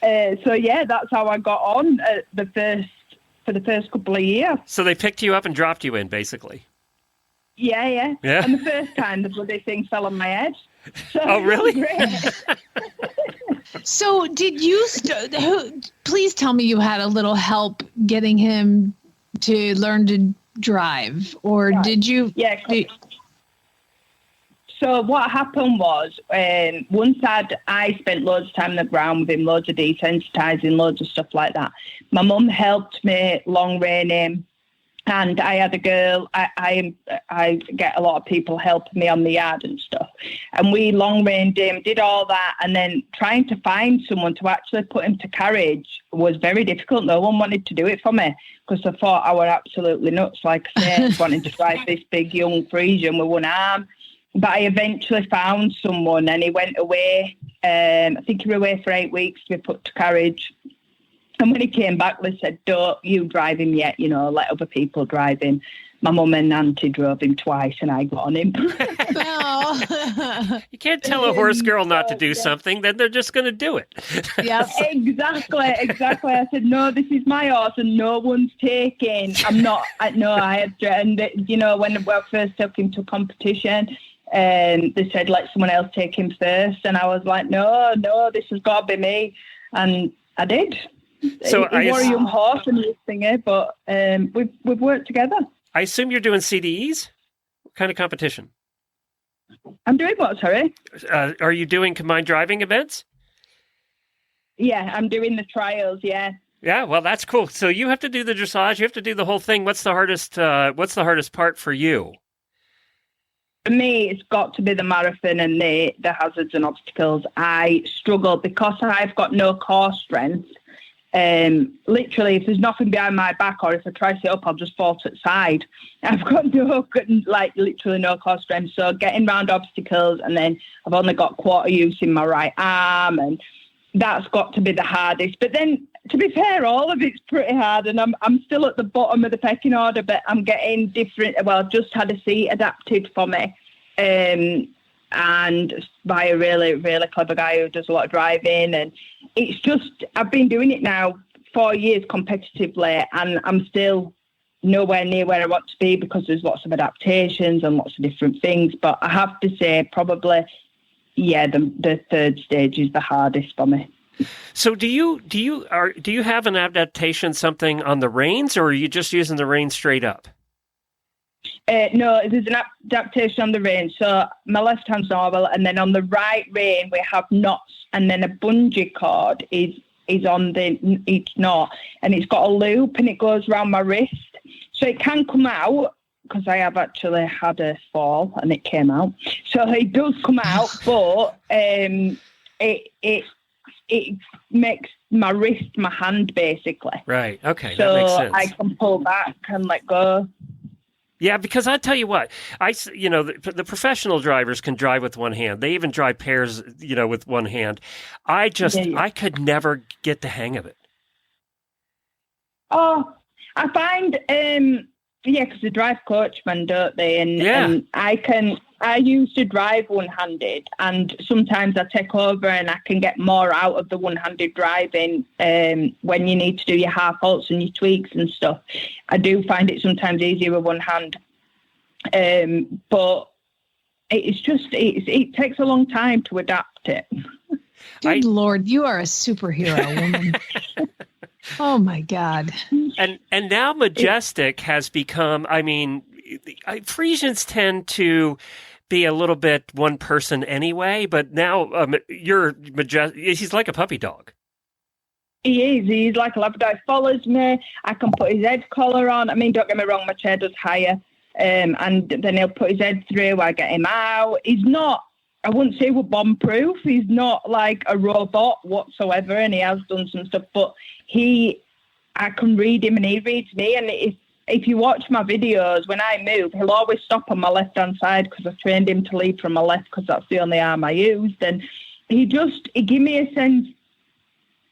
So, yeah, that's how I got on for the first couple of years. So they picked you up and dropped you in, basically. Yeah. And the first time, the bloody thing fell on my head. So oh, really? So did you, please tell me you had a little help getting him to learn to drive, or right. Did you? Yeah. So what happened was, once I spent loads of time on the ground with him, loads of desensitizing, loads of stuff like that. My mum helped me long rein him. And I had a girl, I get a lot of people helping me on the yard and stuff. And we long reined him, did all that. And then trying to find someone to actually put him to carriage was very difficult. No one wanted to do it for me because I thought I were absolutely nuts, like I said, wanting to drive this big young Frisian with one arm. But I eventually found someone, and he went away. I think he was away for 8 weeks to be put to carriage. And when he came back, they said, don't you drive him yet, let other people drive him. My mum and auntie drove him twice, and I got on him. You can't tell a horse girl not to do something, then they're just going to do it. Yes. Exactly. I said, no, this is my horse, and no one's taking. I had, and when I first took him to competition, they said, let someone else take him first. And I was like, no, this has got to be me. And I did. So he wore a young horse and everything, but we've worked together. I assume you're doing CDEs? What kind of competition? I'm doing what, sorry? Are you doing combined driving events? Yeah, I'm doing the trials, yeah. Yeah, well, that's cool. So you have to do the dressage, you have to do the whole thing. What's the hardest part for you? For me, it's got to be the marathon and the hazards and obstacles. I struggle because I've got no core strength. Literally, if there's nothing behind my back, or if I try to sit up, I'll just fall to the side. I've got literally no core strength. So getting round obstacles, and then I've only got quarter use in my right arm, and that's got to be the hardest. But then, to be fair, all of it's pretty hard, and I'm still at the bottom of the pecking order, but I'm getting different. Well, I've just had a seat adapted for me, and by a really, really clever guy who does a lot of driving. And it's just, I've been doing it now 4 years competitively, and I'm still nowhere near where I want to be because there's lots of adaptations and lots of different things. But I have to say, probably, yeah, the third stage is the hardest for me. So do you have an adaptation, something on the reins, or are you just using the reins straight up? No, there's an adaptation on the rein. So my left hand's normal, and then on the right rein we have knots, and then a bungee cord is on each knot, and it's got a loop, and it goes around my wrist, so it can come out because I have actually had a fall and it came out. So it does come out, but it makes my wrist my hand basically. Right. Okay. So that makes sense. I can pull back and let go. Yeah, because I tell you what, the professional drivers can drive with one hand. They even drive pairs, with one hand. I could never get the hang of it. Oh, I find, because they drive coachmen, don't they? And I used to drive one-handed, and sometimes I take over and I can get more out of the one-handed driving when you need to do your half halts and your tweaks and stuff. I do find it sometimes easier with one hand. But it takes a long time to adapt it. Good Lord, you are a superhero, woman. Oh, my God. And now Majestic has become, Frisians tend to be a little bit one person anyway, but now you're Majestic. He's like a puppy dog. He is. He's like a Labrador. He follows me. I can put his head collar on. I mean, don't get me wrong, my chair does higher. And then he'll put his head through. I get him out. He's not, I wouldn't say we're bomb-proof. He's not like a robot whatsoever, and he has done some stuff. But I can read him and he reads me. And if you watch my videos, when I move, he'll always stop on my left-hand side because I trained him to lead from my left because that's the only arm I used. And he gave me a sense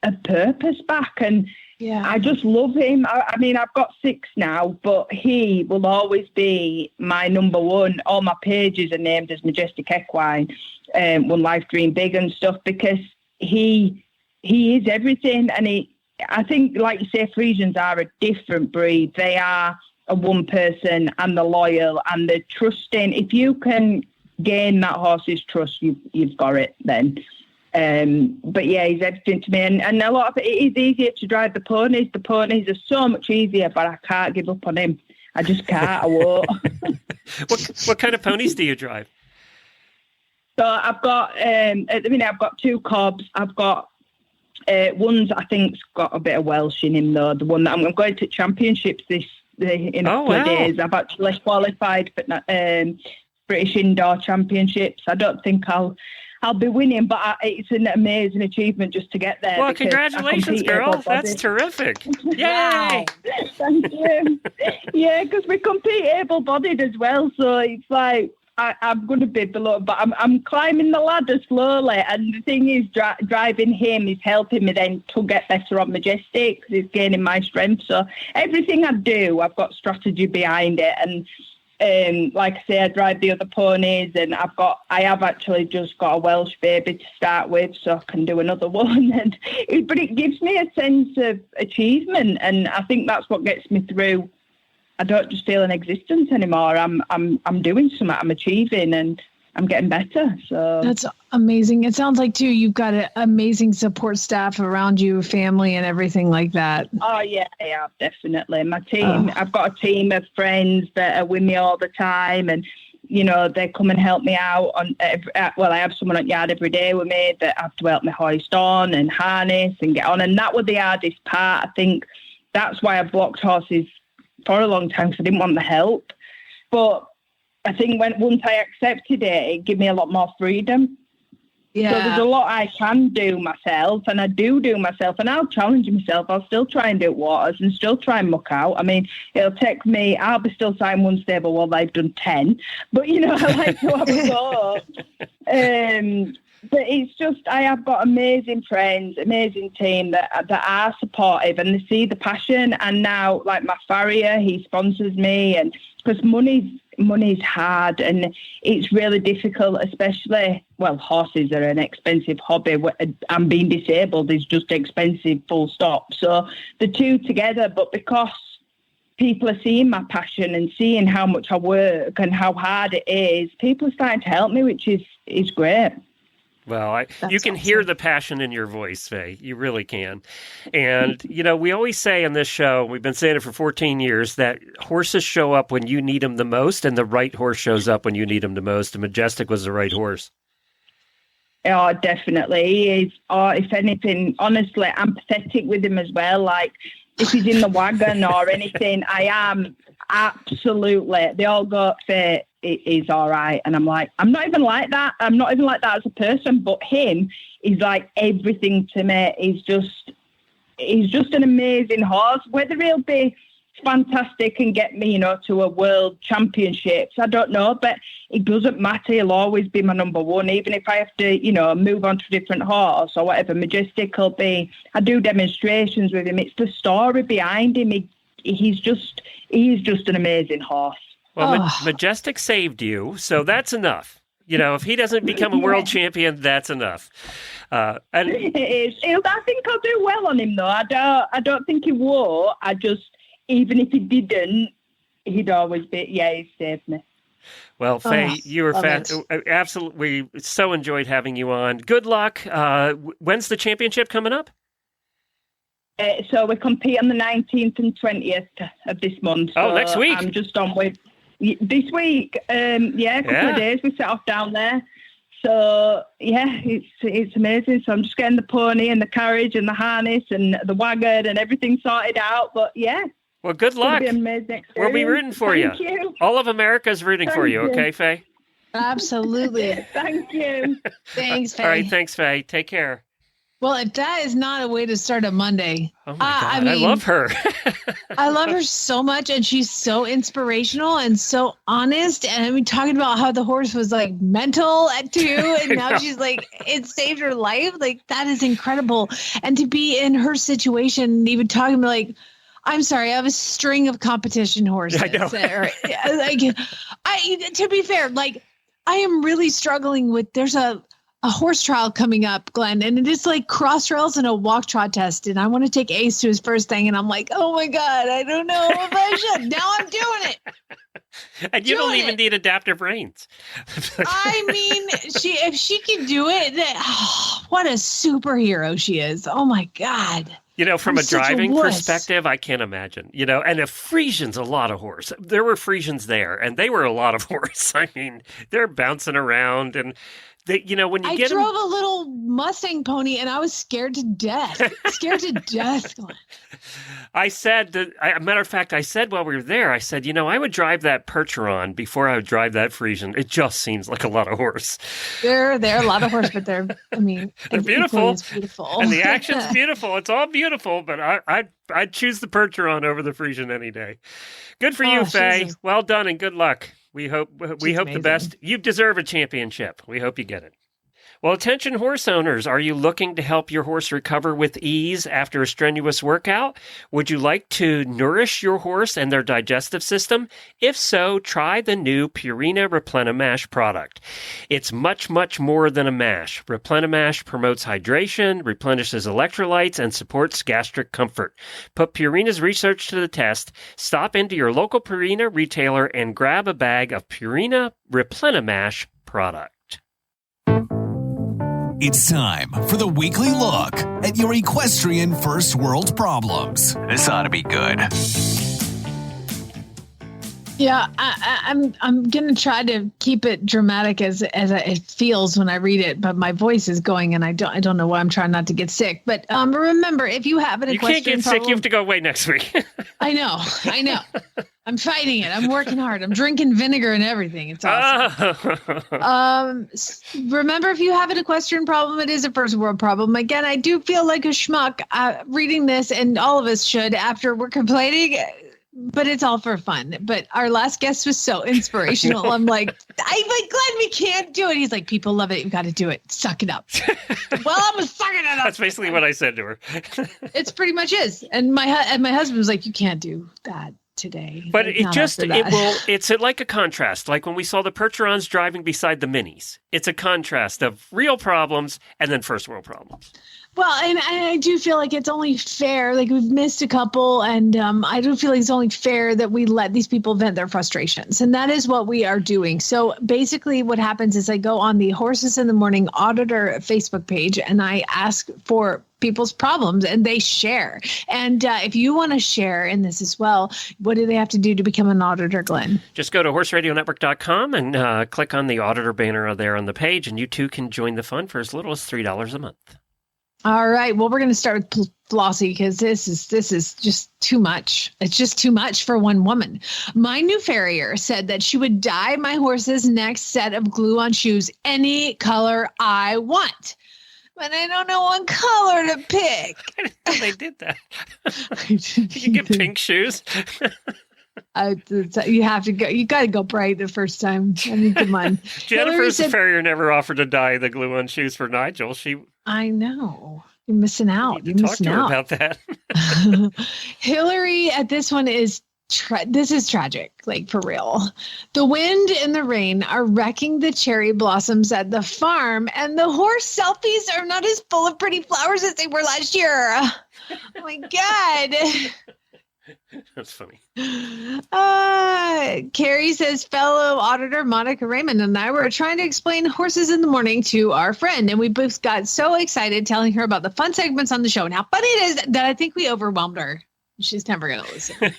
of purpose back, and I just love him. I mean, I've got 6 now, but he will always be my number one. All my pages are named as Majestic Equine, One Life Dream Big and stuff, because he is everything. And I think, like you say, Friesians are a different breed. They are a one person, and they're loyal and they're trusting. If you can gain that horse's trust, you've got it then. But yeah, he's everything to me, and a lot of it is easier to drive the ponies. The ponies are so much easier, but I can't give up on him. I just can't. I won't. What kind of ponies do you drive? So I've got at the minute I've got 2 cobs. I've got one's I think's got a bit of Welsh in him though. The one that I'm going to championships in a couple of days. I've actually qualified for British Indoor Championships. I don't think I'll be winning, but it's an amazing achievement just to get there. Well, congratulations, girl. That's terrific. Yay! Thank you. Yeah, because we compete able-bodied as well, so it's like I'm going to be below, but I'm climbing the ladder slowly, and the thing is driving him is helping me then to get better on Majestic, because it's gaining my strength. So everything I do, I've got strategy behind it, and like I say, I drive the other ponies, and I have actually just got a Welsh baby to start with, so I can do another one. But it gives me a sense of achievement, and I think that's what gets me through. I don't just feel an existence anymore. I'm doing something. I'm achieving, and I'm getting better. So that's amazing. It sounds like too you've got an amazing support staff around you, family, and everything like that. Oh yeah, definitely. My team. I've got a team of friends that are with me all the time, and they come and help me out. I have someone at yard every day with me that have to help me hoist on and harness and get on, and that was the hardest part. I think that's why I blocked horses for a long time, because I didn't want the help, but I think once I accepted it gave me a lot more freedom. Yeah. So there's a lot I can do myself, and I do myself, and I'll challenge myself. I'll still try and do waters and still try and muck out. I mean, it'll take me, I'll be still signing one stable while they've done 10, but I like to have a go. But it's just, I have got amazing friends, amazing team that are supportive, and they see the passion. And now, like my farrier, he sponsors me, and because money's hard, and it's really difficult, especially, horses are an expensive hobby, and being disabled is just expensive, full stop. So the two together, but because people are seeing my passion and seeing how much I work and how hard it is, people are starting to help me, which is great. Well, you can hear the passion in your voice, Faye. You really can. And, we always say on this show, we've been saying it for 14 years, that horses show up when you need them the most, and the right horse shows up when you need them the most. And Majestic was the right horse. Oh, definitely. He is. Oh, if anything, honestly, I'm pathetic with him as well. Like, if he's in the wagon or anything, I am absolutely. They all go, Faye, is all right. And I'm like, I'm not even like that. I'm not even like that as a person, but him is like everything to me. He's just an amazing horse. Whether he'll be fantastic and get me, to a world championships, I don't know, but it doesn't matter. He'll always be my number one, even if I have to, move on to a different horse or whatever. Majestic will be, I do demonstrations with him. It's the story behind him. He's just an amazing horse. Well, Majestic saved you, so that's enough. If he doesn't become a world champion, that's enough. It is. I think I'll do well on him, though. I don't think he will. Even if he didn't, he'd always be. Yeah, he saved me. Well, Faye, you were absolutely. We so enjoyed having you on. Good luck. When's the championship coming up? So we compete on the 19th and 20th of this month. So next week. I'm just on with. This week, a couple of days we set off down there. So it's amazing. So I'm just getting the pony and the carriage and the harness and the wagon and everything sorted out. But yeah. Well, good luck. It'll be an amazing experience. We'll be rooting for you. Thank you. All of America's rooting for you. Okay, Faye? Absolutely. Thank you. Thanks, Faye. All right. Thanks, Faye. Take care. Well, if that is not a way to start a Monday. Oh, my God. I love her. I love her so much. And she's so inspirational and so honest. And I mean, talking about how the horse was like mental at 2. And now she's like, it saved her life. Like, that is incredible. And to be in her situation, even talking about like, I'm sorry, I have a string of competition horses. I know. To be fair, like, I am really struggling with, there's a horse trial coming up, Glenn, and it is like cross trails and a walk trot test. And I want to take Ace to his first thing. And I'm like, oh my God, I don't know if I should. Now I'm doing it. And you don't even need adaptive reins. I mean, if she can do it, what a superhero she is. Oh my God. From a driving perspective, I can't imagine, and a Frisian's a lot of horse. There were Frisians there, and they were a lot of horse. I mean, they're bouncing around, and when you I drove a little Mustang pony, and I was scared to death. I said, matter of fact, I said while we were there, I said, I would drive that Percheron before I would drive that Frisian. It just seems like a lot of horse. They're a lot of horse, but they're beautiful. Beautiful. And the action's beautiful. It's all beautiful, but I'd choose the Percheron over the Frisian any day. Good for you, Faye. Well done and good luck. We hope the best. You deserve a championship. We hope you get it. Well, attention horse owners, are you looking to help your horse recover with ease after a strenuous workout? Would you like to nourish your horse and their digestive system? If so, try the new Purina Replenimash product. It's much, much more than a mash. Replenimash promotes hydration, replenishes electrolytes, and supports gastric comfort. Put Purina's research to the test. Stop into your local Purina retailer and grab a bag of Purina Replenimash product. It's time for the weekly look at your equestrian first world problems. This ought to be good. Yeah, I'm gonna try to keep it dramatic as it feels when I read it, but my voice is going, and I don't know why I'm trying not to get sick. But remember, if you have an equestrian you can't get sick, you have to go away next week. I know. I'm fighting it. I'm working hard. I'm drinking vinegar and everything. It's awesome. Remember, if you have an equestrian problem, it is a first world problem. Again, I do feel like a schmuck reading this, and all of us should after we're complaining. But it's all for fun. But our last guest was so inspirational. I'm like, Glenn, we can't do it. He's like, people love it. You got to do it. Suck it up. Well, I'm sucking it up. That's basically what I said to her. It's pretty much is. And my husband was like, you can't do that today. But it's like a contrast. Like when we saw the Percherons driving beside the Minis, it's a contrast of real problems and then first world problems. Well, and I do feel like it's only fair. Like we've missed a couple, and I do feel like it's only fair that we let these people vent their frustrations, and that is what we are doing. So basically, what happens is I go on the Horses in the Morning Auditor Facebook page, and I ask for people's problems, and they share. And if you want to share in this as well, what do they have to do to become an auditor, Glenn? Just go to horseradionetwork.com and click on the auditor banner there on the page, and you too can join the fund for as little as $3 a month. All right. Well, we're going to start with Flossie because this is just too much. It's just too much for one woman. My new farrier said that she would dye my horse's next set of glue-on shoes any color I want. But I don't know what color to pick. I didn't know they did that. You get pink shoes. You have to go. You got to go bright the first time. I mean, come on. Jennifer's farrier never offered to dye the glue-on shoes for Nigel. I know. You're missing out. You're missing out. Talk to her about that. Hillary at this one is this is tragic, like for real. The wind and the rain are wrecking the cherry blossoms at the farm, and the horse selfies are not as full of pretty flowers as they were last year. Oh my God. That's funny. Carrie says, fellow auditor Monica Raymond and I were trying to explain Horses in the Morning to our friend, and we both got so excited telling her about the fun segments on the show and how funny it is that I think we overwhelmed her. She's never going to listen.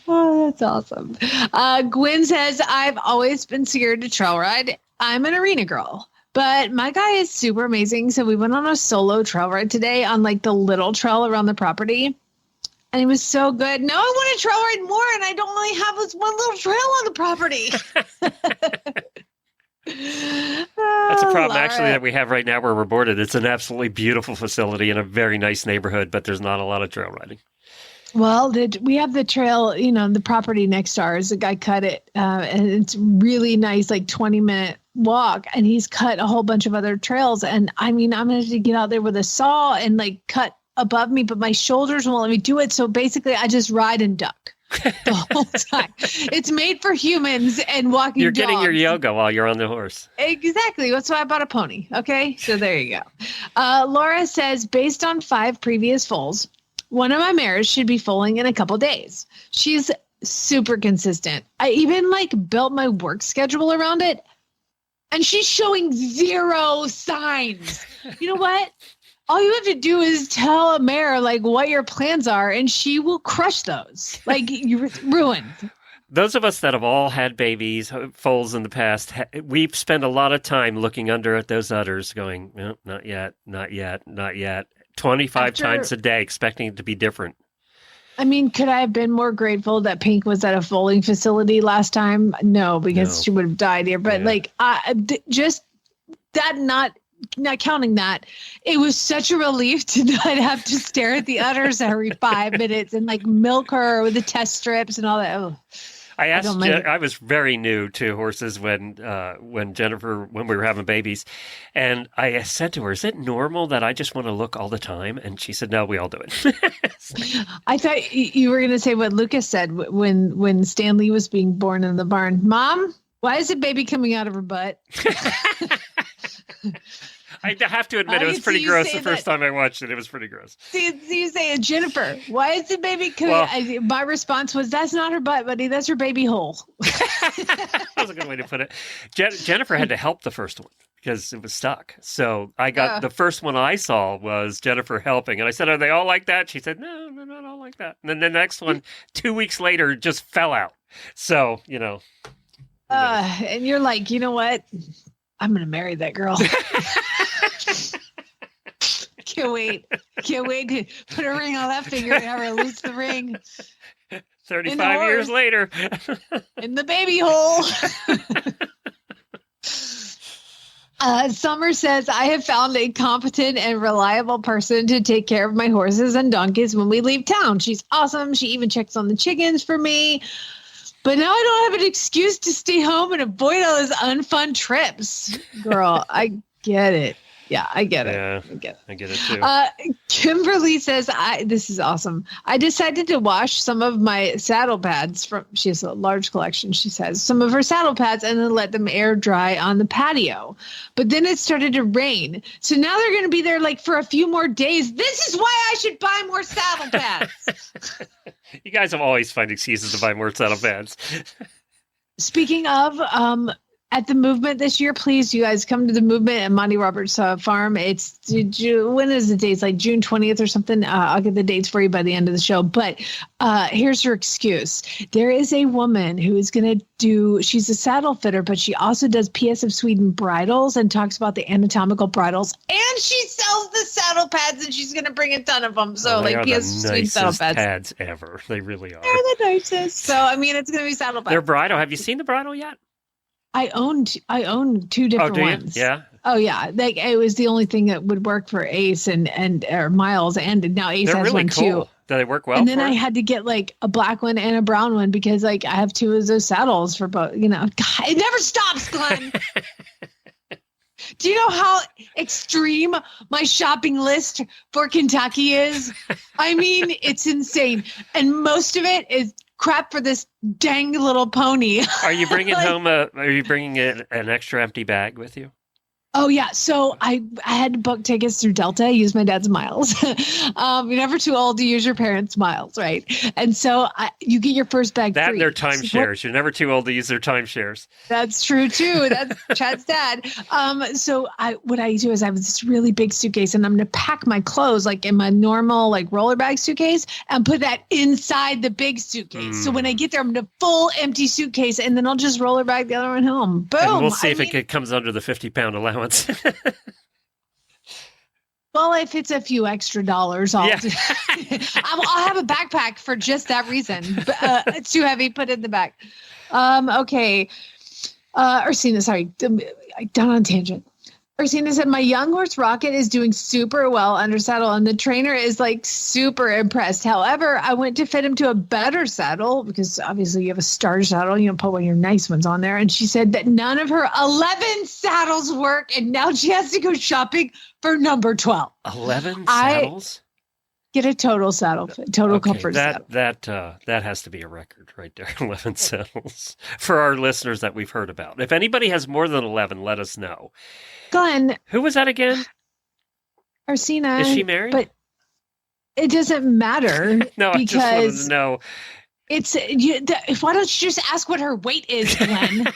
Oh, that's awesome. Gwen says, I've always been scared to trail ride. I'm an arena girl, but my guy is super amazing. So we went on a solo trail ride today on like the little trail around the property. And it was so good. Now I want to trail ride more, and I don't only have this one little trail on the property. That's a problem actually that we have right now where we're boarded. It's an absolutely beautiful facility in a very nice neighborhood, but there's not a lot of trail riding. Well, we have the trail, the property next to ours. The guy cut it, and it's really nice, like 20-minute walk. And he's cut a whole bunch of other trails. And I mean, I'm going to get out there with a saw and like cut above me, but my shoulders won't let me do it. So basically, I just ride and duck the whole time. It's made for humans and walking. You're dogs. getting your yoga while you're on the horse. Exactly. That's why I bought a pony. Okay, so there you go. Laura says, based on 5 previous foals, one of my mares should be foaling in a couple days. She's super consistent. I even built my work schedule around it, and she's showing 0 signs. You know what? All you have to do is tell a mare what your plans are, and she will crush those. You're ruined. Those of us that have all had babies, foals in the past, we've spent a lot of time looking under at those udders going, no, not yet, not yet, not yet. 25 times a day, expecting it to be different. I mean, could I have been more grateful that Pink was at a foaling facility last time? No, because she would have died here. But just that, not counting that, it was such a relief to not have to stare at the udders every 5 minutes and milk her with the test strips and all that. Oh. I was very new to horses when Jennifer, when we were having babies, and I said to her, is it normal that I just want to look all the time? And she said, no, we all do it. I thought you were going to say what Lucas said when Stanley was being born in the barn. Mom, why is the baby coming out of her butt? I have to admit, it was pretty gross the first time I watched it. It was pretty gross. You say, Jennifer, why is the baby coming? My response was, that's not her butt, buddy. That's her baby hole. That was a good way to put it. Jennifer had to help the first one because it was stuck. So I got the first one I saw was Jennifer helping. And I said, are they all like that? She said, no, not all like that. And then the next one, 2 weeks later, just fell out. So, and you're like, you know what? I'm going to marry that girl. Can't wait to put a ring on that finger and have her release the ring. 35 years later. In the baby hole. Summer says, I have found a competent and reliable person to take care of my horses and donkeys when we leave town. She's awesome. She even checks on the chickens for me. But now I don't have an excuse to stay home and avoid all those unfun trips. Girl, I get it. Yeah, I get it. Yeah, I get it too. Kimberly says, this is awesome. I decided to wash some of my saddle pads she has a large collection, she says, some of her saddle pads and then let them air dry on the patio. But then it started to rain. So now they're going to be there for a few more days. This is why I should buy more saddle pads. You guys have always found excuses to buy more saddle pads. Speaking of, at the movement this year, please, you guys come to the movement at Monty Roberts Farm. It's when is the dates? June 20th or something. I'll get the dates for you by the end of the show. But here's her excuse. There is a woman who is going to she's a saddle fitter, but she also does PS of Sweden bridles and talks about the anatomical bridles. And she sells the saddle pads, and she's going to bring a ton of them. So they are PS the Sweden saddle pads ever. They really are. They're the nicest. So I mean, it's going to be saddle pads. Their bridle. Have you seen the bridle yet? I own 2 different ones. Yeah. Oh yeah. It was the only thing that would work for Ace and Miles, and now Ace has really one cool. too. Do they work well? And then I had to get a black one and a brown one because I have 2 of those saddles for both. God, it never stops, Glenn. Do you know how extreme my shopping list for Kentucky is? I mean, it's insane, and most of it is crap for this dang little pony. Are you bringing home Are you bringing an extra empty bag with you? Oh yeah, so I had to book tickets through Delta. I used my dad's miles. You're never too old to use your parents' miles, right? And so you get your first bag That free. and their timeshares. You're never too old to use their timeshares. That's true too. That's Chad's dad. So what I do is I have this really big suitcase, and I'm going to pack my clothes like in my normal like roller bag suitcase, and put that inside the big suitcase. So when I get there, I'm in a full empty suitcase, and then I'll just roller bag the other one home. Boom. And we'll see if it comes under the 50-pound allowance. Well, if it's a few extra dollars, I'll have a backpack for just that reason. It's too heavy. Put it in the back. Okay. Ursina, sorry. Down on tangent. Ursina said, my young horse Rocket is doing super well under saddle, and the trainer is like super impressed. However, I went to fit him to a better saddle because obviously you have a starter saddle. You don't put one of your nice ones on there. And she said that none of her 11 saddles work, and now she has to go shopping for number 12. 11 saddles? Get a total saddle, comfort saddle. That has to be a record right there. 11 saddles for our listeners that we've heard about. If anybody has more than 11, let us know. Glenn. Who was that again? Ursina. Is she married? But it doesn't matter. No, I just wanted to know. Why don't you just ask what her weight is, Glenn?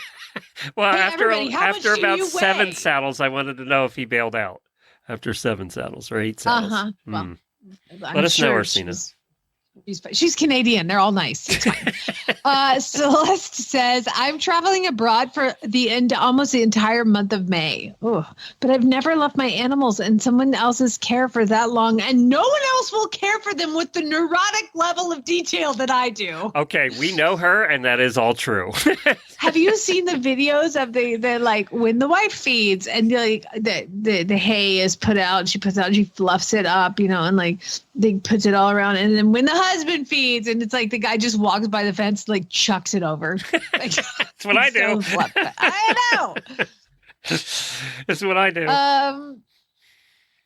Well, hey, after about 7 saddles, I wanted to know if he bailed out after 7 saddles or 8 saddles. Well, let us know, Ursina. She's Canadian. They're all nice. It's fine. Celeste says, I'm traveling abroad for almost the entire month of May. Ooh, but I've never left my animals in someone else's care for that long, and no one else will care for them with the neurotic level of detail that I do. Okay, we know her, and that is all true. Have you seen the videos of the like when the wife feeds and like the hay is put out, she fluffs it up, and like they puts it all around, and then when the husband feeds, and it's like the guy just walks by the fence, like chucks it over. Like, that's what I do. I know. That's what I do.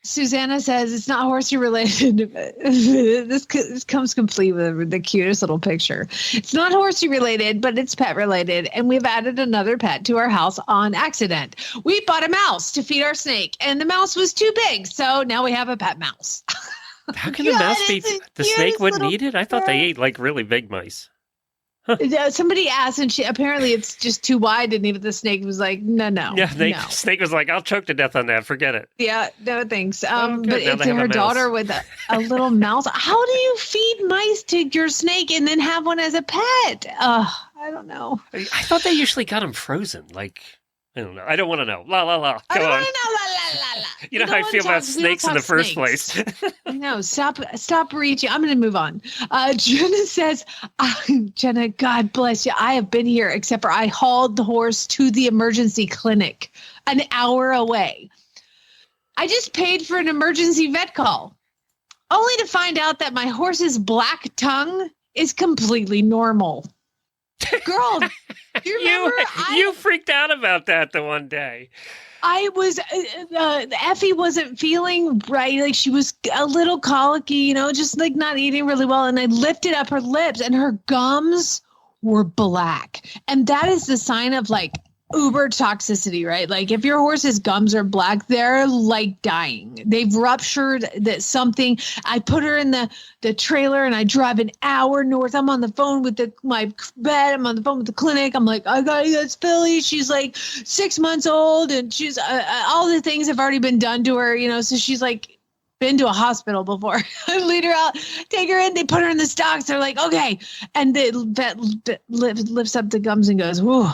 Susanna says it's not horsey related. This comes complete with the cutest little picture. It's not horsey related, but it's pet related. And we've added another pet to our house on accident. We bought a mouse to feed our snake, and the mouse was too big. So now we have a pet mouse. How can the mouse be? The snake wouldn't eat it? I thought they ate like really big mice. Huh. Somebody asked, and apparently it's just too wide, and even the snake was like, no. Yeah, snake was like, I'll choke to death on that. Forget it. Yeah, no thanks. But it's her daughter with a little mouse. How do you feed mice to your snake and then have one as a pet? I don't know. I thought they usually got them frozen. Like, I don't know. I don't want to know. La la la. Go on. You know how I feel about snakes in the first place. No, stop reaching. I'm going to move on. Jenna says, Jenna, God bless you. I have been here, except for I hauled the horse to the emergency clinic an hour away. I just paid for an emergency vet call, only to find out that my horse's black tongue is completely normal. Girl, do you remember? You freaked out about that the one day. I was, Effie wasn't feeling right. Like she was a little colicky, just like not eating really well. And I lifted up her lips and her gums were black. And that is the sign of like uber toxicity, right? Like if your horse's gums are black, they're like dying. They've ruptured that something. I put her in the trailer and I drive an hour north. I'm on the phone with my vet. I'm on the phone with the clinic. I'm like, I got you. That's Philly. She's like 6 months old, and she's all the things have already been done to her, so she's like been to a hospital before. I lead her out, take her in, they put her in the stocks. They're like, okay. And the vet lifts up the gums and goes, whoa.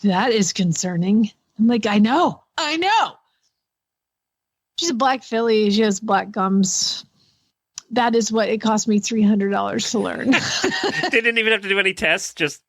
That is concerning. I'm like, I know. She's a black filly. She has black gums. That is what it cost me $300 to learn. They didn't even have to do any tests. Just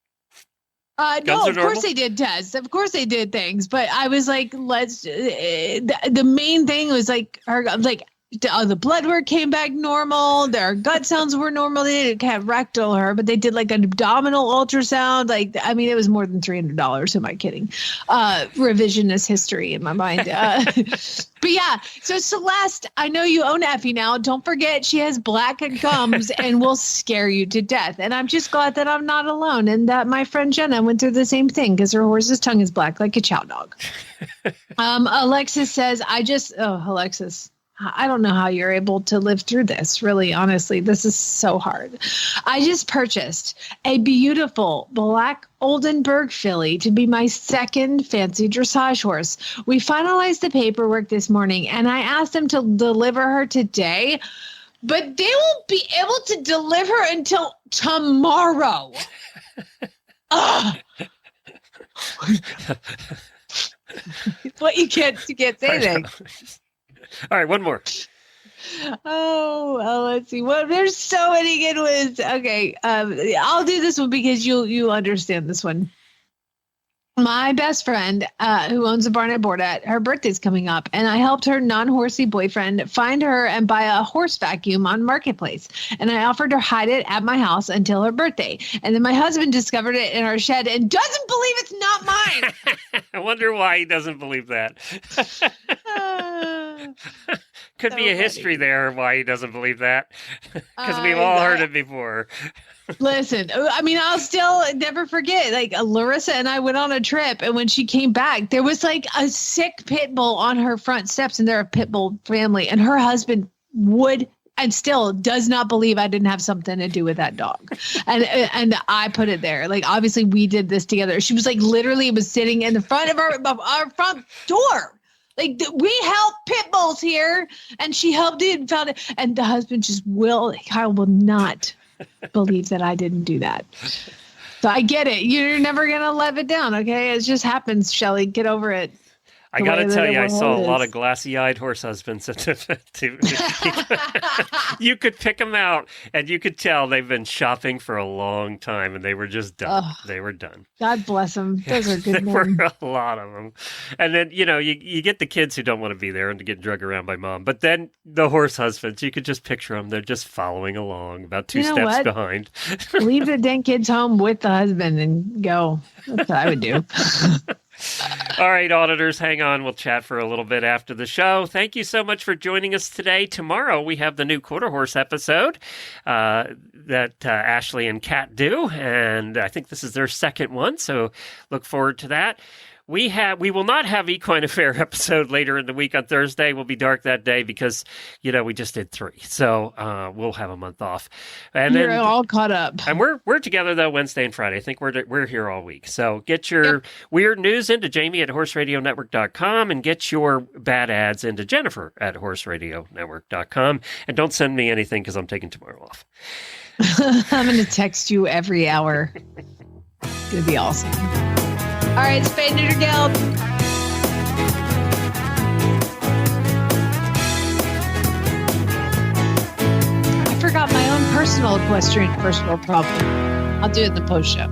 no. Of course they did tests. Of course they did things. But I was like, the main thing was like her. Like The blood work came back normal. Their gut sounds were normal. They didn't have rectal her, but they did like an abdominal ultrasound. Like, I mean, it was more than $300. Who am I kidding? Revisionist history in my mind. But yeah, so Celeste, I know you own Effie now. Don't forget she has black gums and will scare you to death. And I'm just glad that I'm not alone and that my friend Jenna went through the same thing because her horse's tongue is black like a chow dog. Alexis says, Alexis, I don't know how you're able to live through this. Really, honestly, this is so hard. I just purchased a beautiful black Oldenburg filly to be my second fancy dressage horse. We finalized the paperwork this morning, and I asked them to deliver her today, but they won't be able to deliver until tomorrow. Well, you can't say that. All right, one more. Let's see. Well, there's so many good ones. Okay, I'll do this one because you'll understand this one. My best friend, who owns a barn at Bordat, her birthday's coming up, and I helped her non-horsey boyfriend find her and buy a horse vacuum on Marketplace. And I offered to hide it at my house until her birthday. And then my husband discovered it in our shed and doesn't believe it's not mine. I wonder why he doesn't believe that. Could be a history there why he doesn't believe that. Because we've all heard it before. Listen, I mean, I'll still never forget, like Larissa and I went on a trip, and when she came back, there was like a sick pit bull on her front steps, and they're a pit bull family, and her husband would and still does not believe I didn't have something to do with that dog. And I put it there. Like, obviously we did this together. She was like, literally was sitting in the front of our front door. Like, we help pit bulls here, and she helped it and found it. And the husband just Kyle will not believe that I didn't do that. So I get it. You're never going to let it down, okay? It just happens, Shelly. Get over it. I got to tell you, I saw a lot of glassy-eyed horse husbands. You could pick them out, and you could tell they've been shopping for a long time, and they were just done. They were done. God bless them. Those are good There men. were a lot of them. And then, you get the kids who don't want to be there and to get drug around by mom. But then the horse husbands, you could just picture them. They're just following along, about two steps behind. Leave the dang kids home with the husband and go. That's what I would do. All right, auditors, hang on. We'll chat for a little bit after the show. Thank you so much for joining us today. Tomorrow, we have the new Quarter Horse episode that Ashley and Kat do, and I think this is their second one, so look forward to that. We will not have Equine Affair episode later in the week on Thursday. We'll be dark that day because, we just did 3. So we'll have a month off. And You're then, all caught up. And we're together, though, Wednesday and Friday. I think we're here all week. So get your weird news into Jamie at horseradionetwork.com and get your bad ads into Jennifer at horseradionetwork.com. And don't send me anything because I'm taking tomorrow off. I'm going to text you every hour. It's going to be awesome. All right, Spay Neuter Gelb. I forgot my own personal equestrian first world problem. I'll do it in the post show.